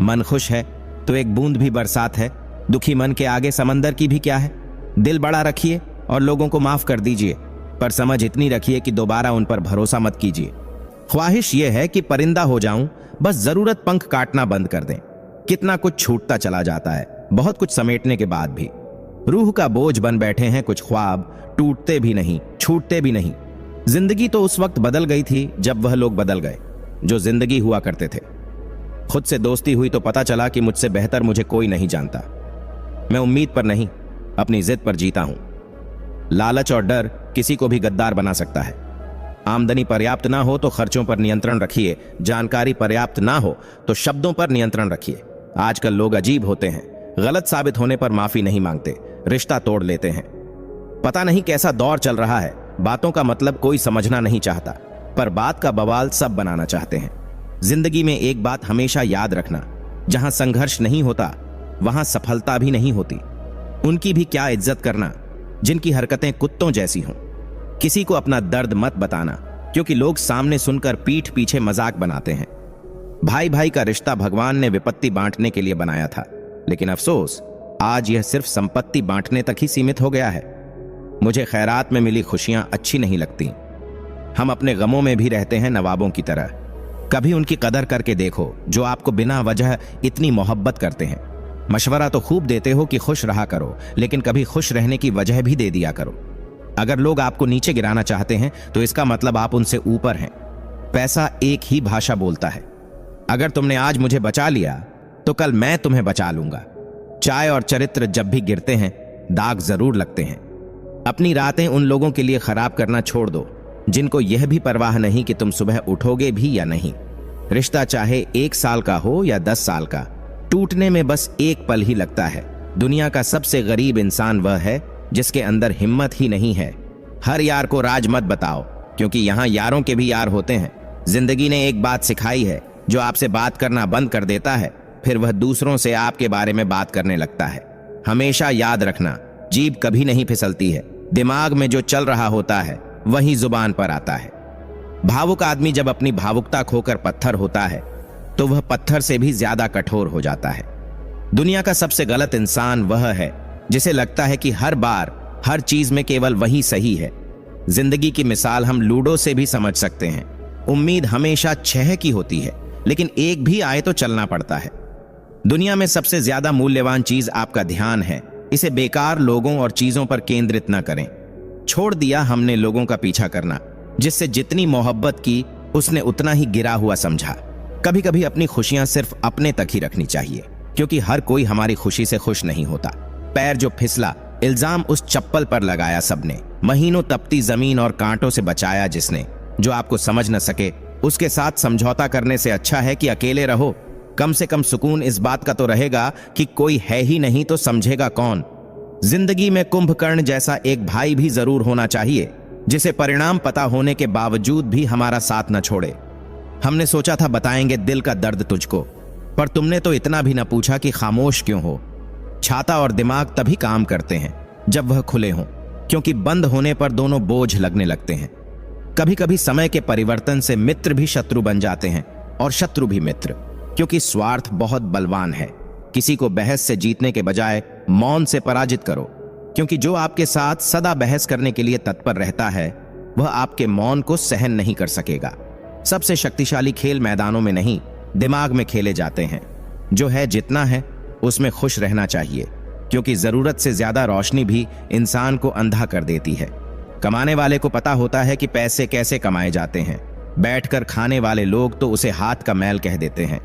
[SPEAKER 1] मन खुश है तो एक बूंद भी बरसात है, दुखी मन के आगे समंदर की भी क्या है। दिल बड़ा रखिए और लोगों को माफ कर दीजिए, पर समझ इतनी रखिए कि दोबारा उन पर भरोसा मत कीजिए। ख्वाहिश यह है कि परिंदा हो जाऊं, बस जरूरत पंख काटना बंद कर दें। कितना कुछ छूटता चला जाता है, बहुत कुछ समेटने के बाद भी। रूह का बोझ बन बैठे हैं कुछ ख्वाब, टूटते भी नहीं छूटते भी नहीं। जिंदगी तो उस वक्त बदल गई थी जब वह लोग बदल गए जो जिंदगी हुआ करते थे। खुद से दोस्ती हुई तो पता चला कि मुझसे बेहतर मुझे कोई नहीं जानता। मैं उम्मीद पर नहीं, अपनी जिद पर जीता हूं। लालच और डर किसी को भी गद्दार बना सकता है। आमदनी पर्याप्त ना हो तो खर्चों पर नियंत्रण रखिए, जानकारी पर्याप्त ना हो तो शब्दों पर नियंत्रण रखिए। आजकल लोग अजीब होते हैं, गलत साबित होने पर माफी नहीं मांगते, रिश्ता तोड़ लेते हैं। पता नहीं कैसा दौर चल रहा है, बातों का मतलब कोई समझना नहीं चाहता, पर बात का बवाल सब बनाना चाहते हैं। जिंदगी में एक बात हमेशा याद रखना, जहां संघर्ष नहीं होता वहां सफलता भी नहीं होती। उनकी भी क्या इज्जत करना जिनकी हरकतें कुत्तों जैसी हों। किसी को अपना दर्द मत बताना, क्योंकि लोग सामने सुनकर पीठ पीछे मजाक बनाते हैं। भाई भाई का रिश्ता भगवान ने विपत्ति बांटने के लिए बनाया था, लेकिन अफसोस आज यह सिर्फ संपत्ति बांटने तक ही सीमित हो गया है। मुझे खैरात में मिली खुशियां अच्छी नहीं लगती। हम अपने गमों में भी रहते हैं नवाबों की तरह। कभी उनकी कदर करके देखो जो आपको बिना वजह इतनी मोहब्बत करते हैं। मशवरा तो खूब देते हो कि खुश रहा करो, लेकिन कभी खुश रहने की वजह भी दे दिया करो। अगर लोग आपको नीचे गिराना चाहते हैं तो इसका मतलब आप उनसे ऊपर हैं। पैसा एक ही भाषा बोलता है। अगर तुमने आज मुझे बचा लिया तो कल मैं तुम्हें बचा लूंगा। चाय और चरित्र जब भी गिरते हैं दाग जरूर लगते हैं। अपनी रातें उन लोगों के लिए खराब करना छोड़ दो जिनको यह भी परवाह नहीं कि तुम सुबह उठोगे भी या नहीं। रिश्ता चाहे 1 साल का हो या 10 साल का, टूटने में बस एक पल ही लगता है। दुनिया का सबसे गरीब इंसान वह है जिसके अंदर हिम्मत ही नहीं है। हर यार को राज मत बताओ, क्योंकि यहाँ यारों के भी यार होते हैं। जिंदगी ने एक बात सिखाई है, जो आपसे बात करना बंद कर देता है फिर वह दूसरों से आपके बारे में बात करने लगता है। हमेशा याद रखना, जीभ कभी नहीं फिसलती है। दिमाग में जो चल रहा होता है वही जुबान पर आता है। भावुक आदमी जब अपनी भावुकता खोकर पत्थर होता है तो वह पत्थर से भी ज्यादा कठोर हो जाता है। दुनिया का सबसे गलत इंसान वह है जिसे लगता है कि हर बार हर चीज में केवल वही सही है। जिंदगी की मिसाल हम लूडो से भी समझ सकते हैं। उम्मीद हमेशा 6 की होती है, लेकिन एक भी आए तो चलना पड़ता है। दुनिया में सबसे ज्यादा मूल्यवान चीज आपका ध्यान है। इसे बेकार लोगों और चीजों पर केंद्रित न करें। छोड़ दिया हमने लोगों का पीछा करना, जिससे जितनी मोहब्बत की उसने उतना ही गिरा हुआ समझा। कभी कभी अपनी खुशियां सिर्फ अपने तक ही रखनी चाहिए, क्योंकि हर कोई हमारी खुशी से खुश नहीं होता। पैर जो फिसला, इल्जाम उस चप्पल पर लगाया सबने। महीनों तपती जमीन और कांटों से बचाया जिसने। जो आपको समझ न सके उसके साथ समझौता करने से अच्छा है कि अकेले रहो। कम से कम सुकून इस बात का तो रहेगा कि कोई है ही नहीं तो समझेगा कौन। जिंदगी में कुंभकर्ण जैसा एक भाई भी जरूर होना चाहिए, जिसे परिणाम पता होने के बावजूद भी हमारा साथ न छोड़े। हमने सोचा था बताएंगे दिल का दर्द तुझको, पर तुमने तो इतना भी न पूछा कि खामोश क्यों हो। छाता और दिमाग तभी काम करते हैं जब वह खुले हों, क्योंकि बंद होने पर दोनों बोझ लगने लगते हैं। कभी कभी समय के परिवर्तन से मित्र भी शत्रु बन जाते हैं और शत्रु भी मित्र, क्योंकि स्वार्थ बहुत बलवान है। किसी को बहस से जीतने के बजाय मौन से पराजित करो, क्योंकि जो आपके साथ सदा बहस करने के लिए तत्पर रहता है वह आपके मौन को सहन नहीं कर सकेगा। सबसे शक्तिशाली खेल मैदानों में नहीं, दिमाग में खेले जाते हैं। जो है जितना है उसमें खुश रहना चाहिए, क्योंकि जरूरत से ज्यादा रोशनी भी इंसान को अंधा कर देती है। कमाने वाले को पता होता है कि पैसे कैसे कमाए जाते हैं। बैठकर खाने वाले लोग तो उसे हाथ का मैल कह देते हैं।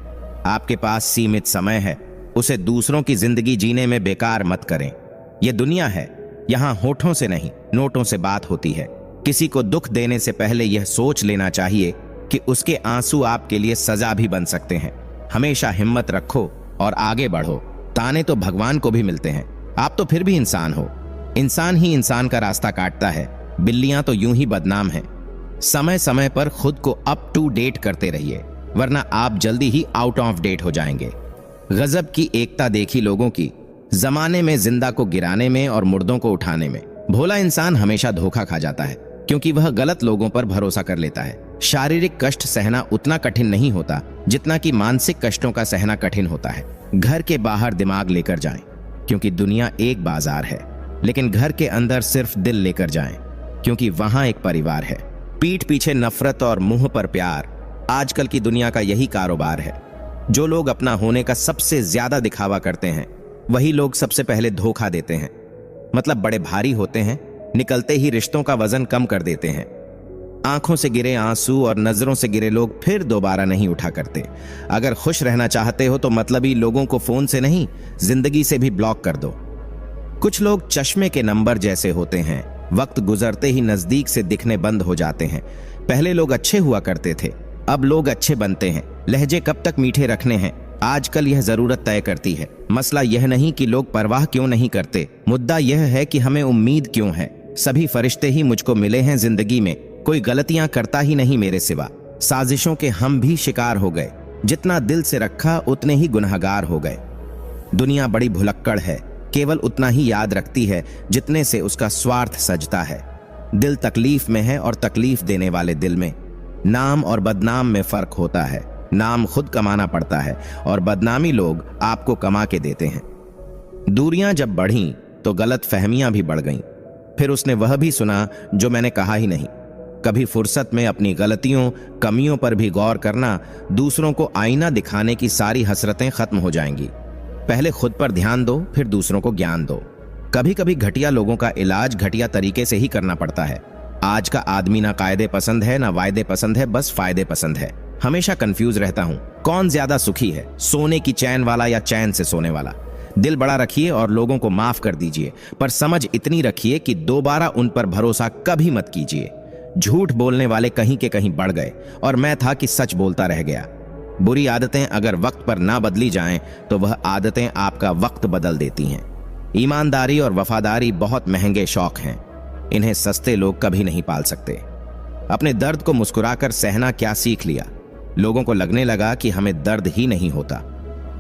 [SPEAKER 1] आपके पास सीमित समय है, उसे दूसरों की जिंदगी जीने में बेकार मत करें। यह दुनिया है, यहां होठों से नहीं नोटों से बात होती है। किसी को दुख देने से पहले यह सोच लेना चाहिए कि उसके आंसू आपके लिए सजा भी बन सकते हैं। हमेशा हिम्मत रखो और आगे बढ़ो। ताने तो भगवान को भी मिलते हैं, आप तो फिर भी इंसान हो। इंसान ही इंसान का रास्ता काटता है, बिल्लियां तो यूं ही बदनाम हैं। समय समय पर खुद को अप टू डेट करते रहिए, वरना आप जल्दी ही आउट ऑफ डेट हो जाएंगे। गजब की एकता देखी लोगों की, जमाने में जिंदा को गिराने में और मुर्दों को उठाने में। भोला इंसान हमेशा धोखा खा जाता है, क्योंकि वह गलत लोगों पर भरोसा कर लेता है। शारीरिक कष्ट सहना उतना कठिन नहीं होता जितना कि मानसिक कष्टों का सहना कठिन होता है। घर के बाहर दिमाग लेकर जाएं, क्योंकि दुनिया एक बाजार है, लेकिन घर के अंदर सिर्फ दिल लेकर जाएं, क्योंकि वहां एक परिवार है। पीठ पीछे नफरत और मुंह पर प्यार, आजकल की दुनिया का यही कारोबार है। जो लोग अपना होने का सबसे ज्यादा दिखावा करते हैं, वही लोग सबसे पहले धोखा देते हैं। मतलब बड़े भारी होते हैं, निकलते ही रिश्तों का वजन कम कर देते हैं। आंखों से गिरे आंसू और नजरों से गिरे लोग फिर दोबारा नहीं उठा करते। अगर खुश रहना चाहते हो तो मतलबी लोगों को फोन से नहीं, जिंदगी से भी ब्लॉक कर दो। कुछ लोग चश्मे के नंबर जैसे होते हैं, वक्त गुजरते ही नजदीक से दिखने बंद हो जाते हैं। पहले लोग अच्छे हुआ करते थे, अब लोग अच्छे बनते हैं। लहजे कब तक मीठे रखने हैं, आजकल यह जरूरत तय करती है। मसला यह नहीं कि लोग परवाह क्यों नहीं करते, मुद्दा यह है कि हमें उम्मीद क्यों है। सभी फरिश्ते ही मुझको मिले हैं जिंदगी में, कोई गलतियां करता ही नहीं मेरे सिवा। साजिशों के हम भी शिकार हो गए, जितना दिल से रखा उतने ही गुनहगार हो गए। दुनिया बड़ी भुलक्कड़ है, केवल उतना ही याद रखती है जितने से उसका स्वार्थ सजता है। दिल तकलीफ में है और तकलीफ देने वाले दिल में। नाम और बदनाम में फर्क होता है। नाम खुद कमाना पड़ता है और बदनामी लोग आपको कमा के देते हैं। दूरियां जब बढ़ीं तो गलत फहमियां भी बढ़ गईं। फिर उसने वह भी सुना जो मैंने कहा ही नहीं। कभी फुर्सत में अपनी गलतियों कमियों पर भी गौर करना, दूसरों को आईना दिखाने की सारी हसरतें खत्म हो जाएंगी। पहले खुद पर ध्यान दो, फिर दूसरों को ज्ञान दो। कभी कभी घटिया लोगों का इलाज घटिया तरीके से ही करना पड़ता है। आज का आदमी ना कायदे पसंद है ना वायदे पसंद है, बस फायदे पसंद है। हमेशा कंफ्यूज रहता हूं, कौन ज्यादा सुखी है, सोने की चैन वाला या चैन से सोने वाला। दिल बड़ा रखिए और लोगों को माफ कर दीजिए, पर समझ इतनी रखिए कि दोबारा उन पर भरोसा कभी मत कीजिए। झूठ बोलने वाले कहीं के कहीं बढ़ गए और मैं था कि सच बोलता रह गया। बुरी आदतें अगर वक्त पर ना बदली जाएं तो वह आदतें आपका वक्त बदल देती हैं। ईमानदारी और वफादारी बहुत महंगे शौक हैं, इन्हें सस्ते लोग कभी नहीं पाल सकते। अपने दर्द को मुस्कुराकर सहना क्या सीख लिया। लोगों को लगने लगा कि हमें दर्द ही नहीं होता।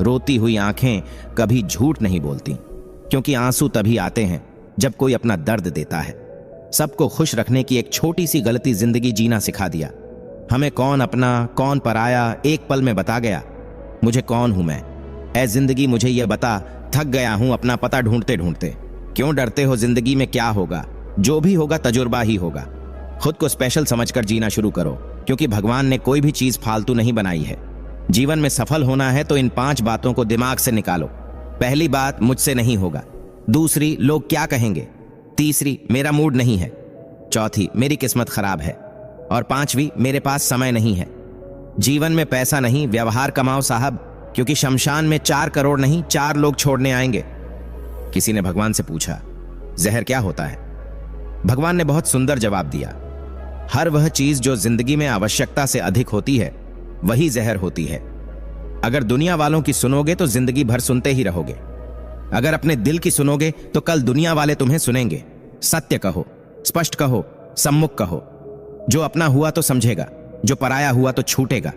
[SPEAKER 1] रोती हुई आंखें कभी झूठ नहीं बोलती, क्योंकि आंसू तभी आते हैं जब कोई अपना दर्द देता है। सबको खुश रखने की एक छोटी सी गलती जिंदगी जीना सिखा दिया। हमें कौन अपना कौन पराया एक पल में बता गया। मुझे कौन हूं मैं, ऐ जिंदगी मुझे यह बता। थक गया हूं अपना पता ढूंढते ढूंढते। क्यों डरते हो, जिंदगी में क्या होगा, जो भी होगा तजुर्बा ही होगा। खुद को स्पेशल समझकर जीना शुरू करो, क्योंकि भगवान ने कोई भी चीज फालतू नहीं बनाई है। जीवन में सफल होना है तो इन 5 बातों को दिमाग से निकालो। पहली बात, मुझसे नहीं होगा। दूसरी, लोग क्या कहेंगे। तीसरी, मेरा मूड नहीं है। चौथी, मेरी किस्मत खराब है। और 5वीं, मेरे पास समय नहीं है। जीवन में पैसा नहीं, व्यवहार कमाओ साहब, क्योंकि शमशान में 4 करोड़ नहीं 4 लोग छोड़ने आएंगे। किसी ने भगवान से पूछा, जहर क्या होता है? भगवान ने बहुत सुंदर जवाब दिया, हर वह चीज जो जिंदगी में आवश्यकता से अधिक होती है वही जहर होती है। अगर दुनिया वालों की सुनोगे तो जिंदगी भर सुनते ही रहोगे। अगर अपने दिल की सुनोगे तो कल दुनिया वाले तुम्हें सुनेंगे। सत्य कहो, स्पष्ट कहो, सम्मुख कहो। जो अपना हुआ तो समझेगा, जो पराया हुआ तो छूटेगा।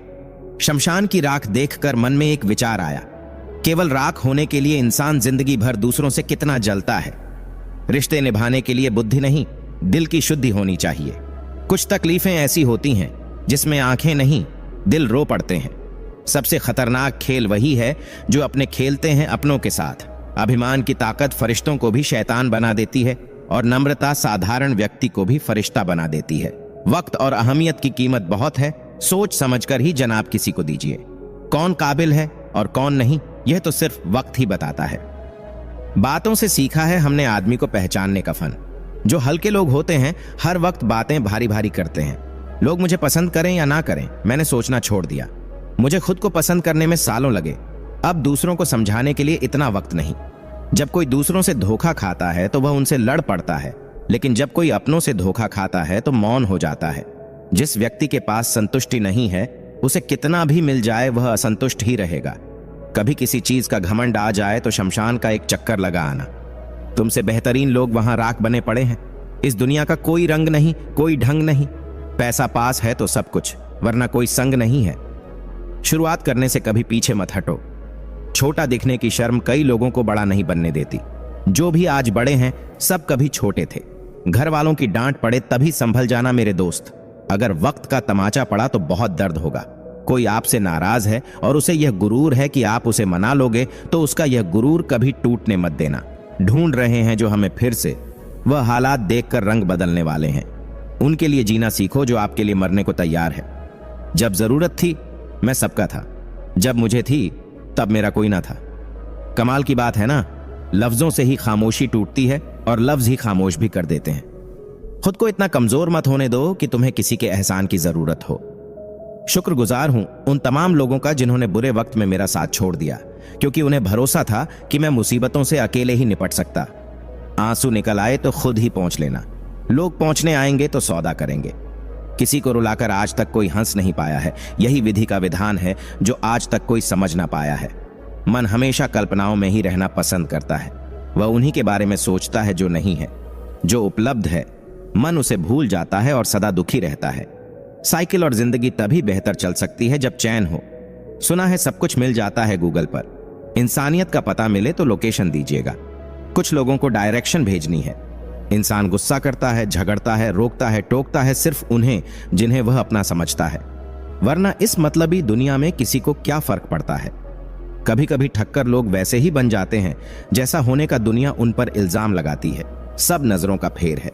[SPEAKER 1] शमशान की राख देखकर मन में एक विचार आया, केवल राख होने के लिए इंसान जिंदगी भर दूसरों से कितना जलता है। रिश्ते निभाने के लिए बुद्धि नहीं, दिल की शुद्धि होनी चाहिए। कुछ तकलीफें ऐसी होती हैं जिसमें आंखें नहीं, दिल रो पड़ते हैं। सबसे खतरनाक खेल वही है जो अपने खेलते हैं अपनों के साथ। अभिमान की ताकत फरिश्तों को भी शैतान बना देती है और नम्रता साधारण व्यक्ति को भी फरिश्ता बना देती है। वक्त और अहमियत की कीमत बहुत है, सोच समझकर ही जनाब किसी को दीजिए। कौन काबिल है और कौन नहीं, यह तो सिर्फ वक्त ही बताता है। बातों से सीखा है हमने आदमी को पहचानने का फन। जो हल्के लोग होते हैं हर वक्त बातें भारी भारी करते हैं। लोग मुझे पसंद करें या ना करें, मैंने सोचना छोड़ दिया। मुझे खुद को पसंद करने में सालों लगे। अब दूसरों को समझाने के लिए इतना वक्त नहीं। जब कोई दूसरों से धोखा खाता है तो वह उनसे लड़ पड़ता है, लेकिन जब कोई अपनों से धोखा खाता है तो मौन हो जाता है। जिस व्यक्ति के पास संतुष्टि नहीं है, उसे कितना भी मिल जाए वह असंतुष्ट ही रहेगा। कभी किसी चीज का घमंड आ जाए तो शमशान का एक चक्कर लगा आना। तुमसे बेहतरीन लोग वहां राख बने पड़े हैं। इस दुनिया का कोई रंग नहीं, कोई ढंग नहीं। पैसा पास है तो सब कुछ, वरना कोई संग नहीं है। शुरुआत करने से कभी पीछे मत हटो। छोटा दिखने की शर्म कई लोगों को बड़ा नहीं बनने देती। जो भी आज बड़े हैं सब कभी छोटे थे। घर वालों की डांट पड़े तभी संभल जाना मेरे दोस्त। अगर वक्त का तमाचा पड़ा तो बहुत दर्द होगा। कोई आपसे नाराज है और उसे यह गुरूर है कि आप उसे मना लोगे, तो उसका यह गुरूर कभी टूटने मत देना। ढूंढ रहे हैं जो हमें फिर से, वह हालात देखकर रंग बदलने वाले हैं। उनके लिए जीना सीखो जो आपके लिए मरने को तैयार है। जब जरूरत थी मैं सबका था, जब मुझे थी तब मेरा कोई ना था। कमाल की बात है ना, लफ्जों से ही खामोशी टूटती है और लफ्ज ही खामोश भी कर देते हैं। खुद को इतना कमजोर मत होने दो कि तुम्हें किसी के एहसान की जरूरत हो। शुक्रगुजार हूं उन तमाम लोगों का जिन्होंने बुरे वक्त में मेरा साथ छोड़ दिया, क्योंकि उन्हें भरोसा था कि मैं मुसीबतों से अकेले ही निपट सकता। आंसू निकल आए तो खुद ही पहुंच लेना। लोग पहुंचने आएंगे तो सौदा करेंगे। किसी को रुलाकर आज तक कोई हंस नहीं पाया है। यही विधि का विधान है जो आज तक कोई समझ ना पाया है। मन हमेशा कल्पनाओं में ही रहना पसंद करता है। वह उन्हीं के बारे में सोचता है जो नहीं है। जो उपलब्ध है मन उसे भूल जाता है और सदा दुखी रहता है। साइकिल और जिंदगी तभी बेहतर चल सकती है जब चैन हो। सुना है सब कुछ मिल जाता है गूगल पर। इंसानियत का पता मिले तो लोकेशन दीजिएगा। कुछ लोगों को डायरेक्शन भेजनी है। इंसान गुस्सा करता है, झगड़ता है, रोकता है, टोकता है सिर्फ उन्हें जिन्हें वह अपना समझता है, वरना इस मतलबी दुनिया में किसी को क्या फर्क पड़ता है। कभी कभी ठक्कर लोग वैसे ही बन जाते हैं जैसा होने का दुनिया उन पर इल्जाम लगाती है। सब नजरों का फेर है।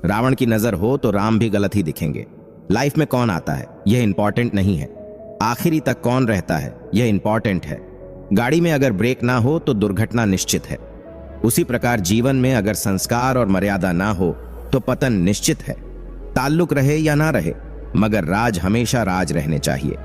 [SPEAKER 1] रावण की नजर हो तो राम भी गलत ही दिखेंगे। लाइफ में कौन आता है यह इंपॉर्टेंट नहीं है, आखिरी तक कौन रहता है यह इंपॉर्टेंट है। गाड़ी में अगर ब्रेक ना हो तो दुर्घटना निश्चित है। उसी प्रकार जीवन में अगर संस्कार और मर्यादा ना हो तो पतन निश्चित है। ताल्लुक रहे या ना रहे, मगर राज हमेशा राज रहने चाहिए।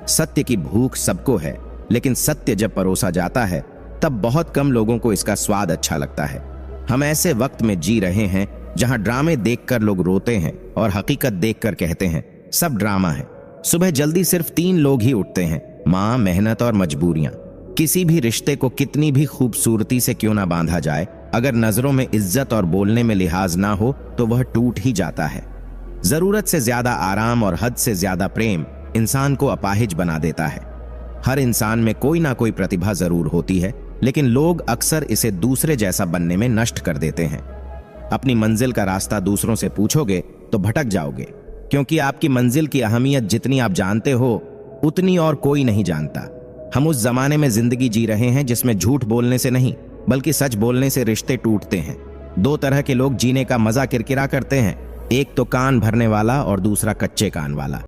[SPEAKER 1] सत्य की भूख सबको है, लेकिन सत्य जब परोसा जाता है तब बहुत कम लोगों को इसका स्वाद अच्छा लगता है। हम ऐसे वक्त में जी रहे हैं जहां ड्रामे देखकर लोग रोते हैं और हकीकत देखकर कहते हैं सब ड्रामा है। सुबह जल्दी सिर्फ 3 लोग ही उठते हैं, मां, मेहनत और मजबूरियां। किसी भी रिश्ते को कितनी भी खूबसूरती से क्यों ना बांधा जाए, अगर नजरों में इज्जत और बोलने में लिहाज ना हो तो वह टूट ही जाता है। जरूरत से ज्यादा आराम और हद से ज्यादा प्रेम इंसान को अपाहिज बना देता है। हर इंसान में कोई ना कोई प्रतिभा जरूर होती है, लेकिन लोग अक्सर इसे दूसरे जैसा बनने में नष्ट कर देते हैं। अपनी मंजिल का रास्ता दूसरों से पूछोगे तो भटक जाओगे, क्योंकि आपकी मंजिल की अहमियत जितनी आप जानते हो उतनी और कोई नहीं जानता। हम उस जमाने में जिंदगी जी रहे हैं जिसमें झूठ बोलने से नहीं बल्कि सच बोलने से रिश्ते टूटते हैं। 2 तरह के लोग जीने का मजा किरकिरा करते हैं, एक तो कान भरने वाला और दूसरा कच्चे कान वाला।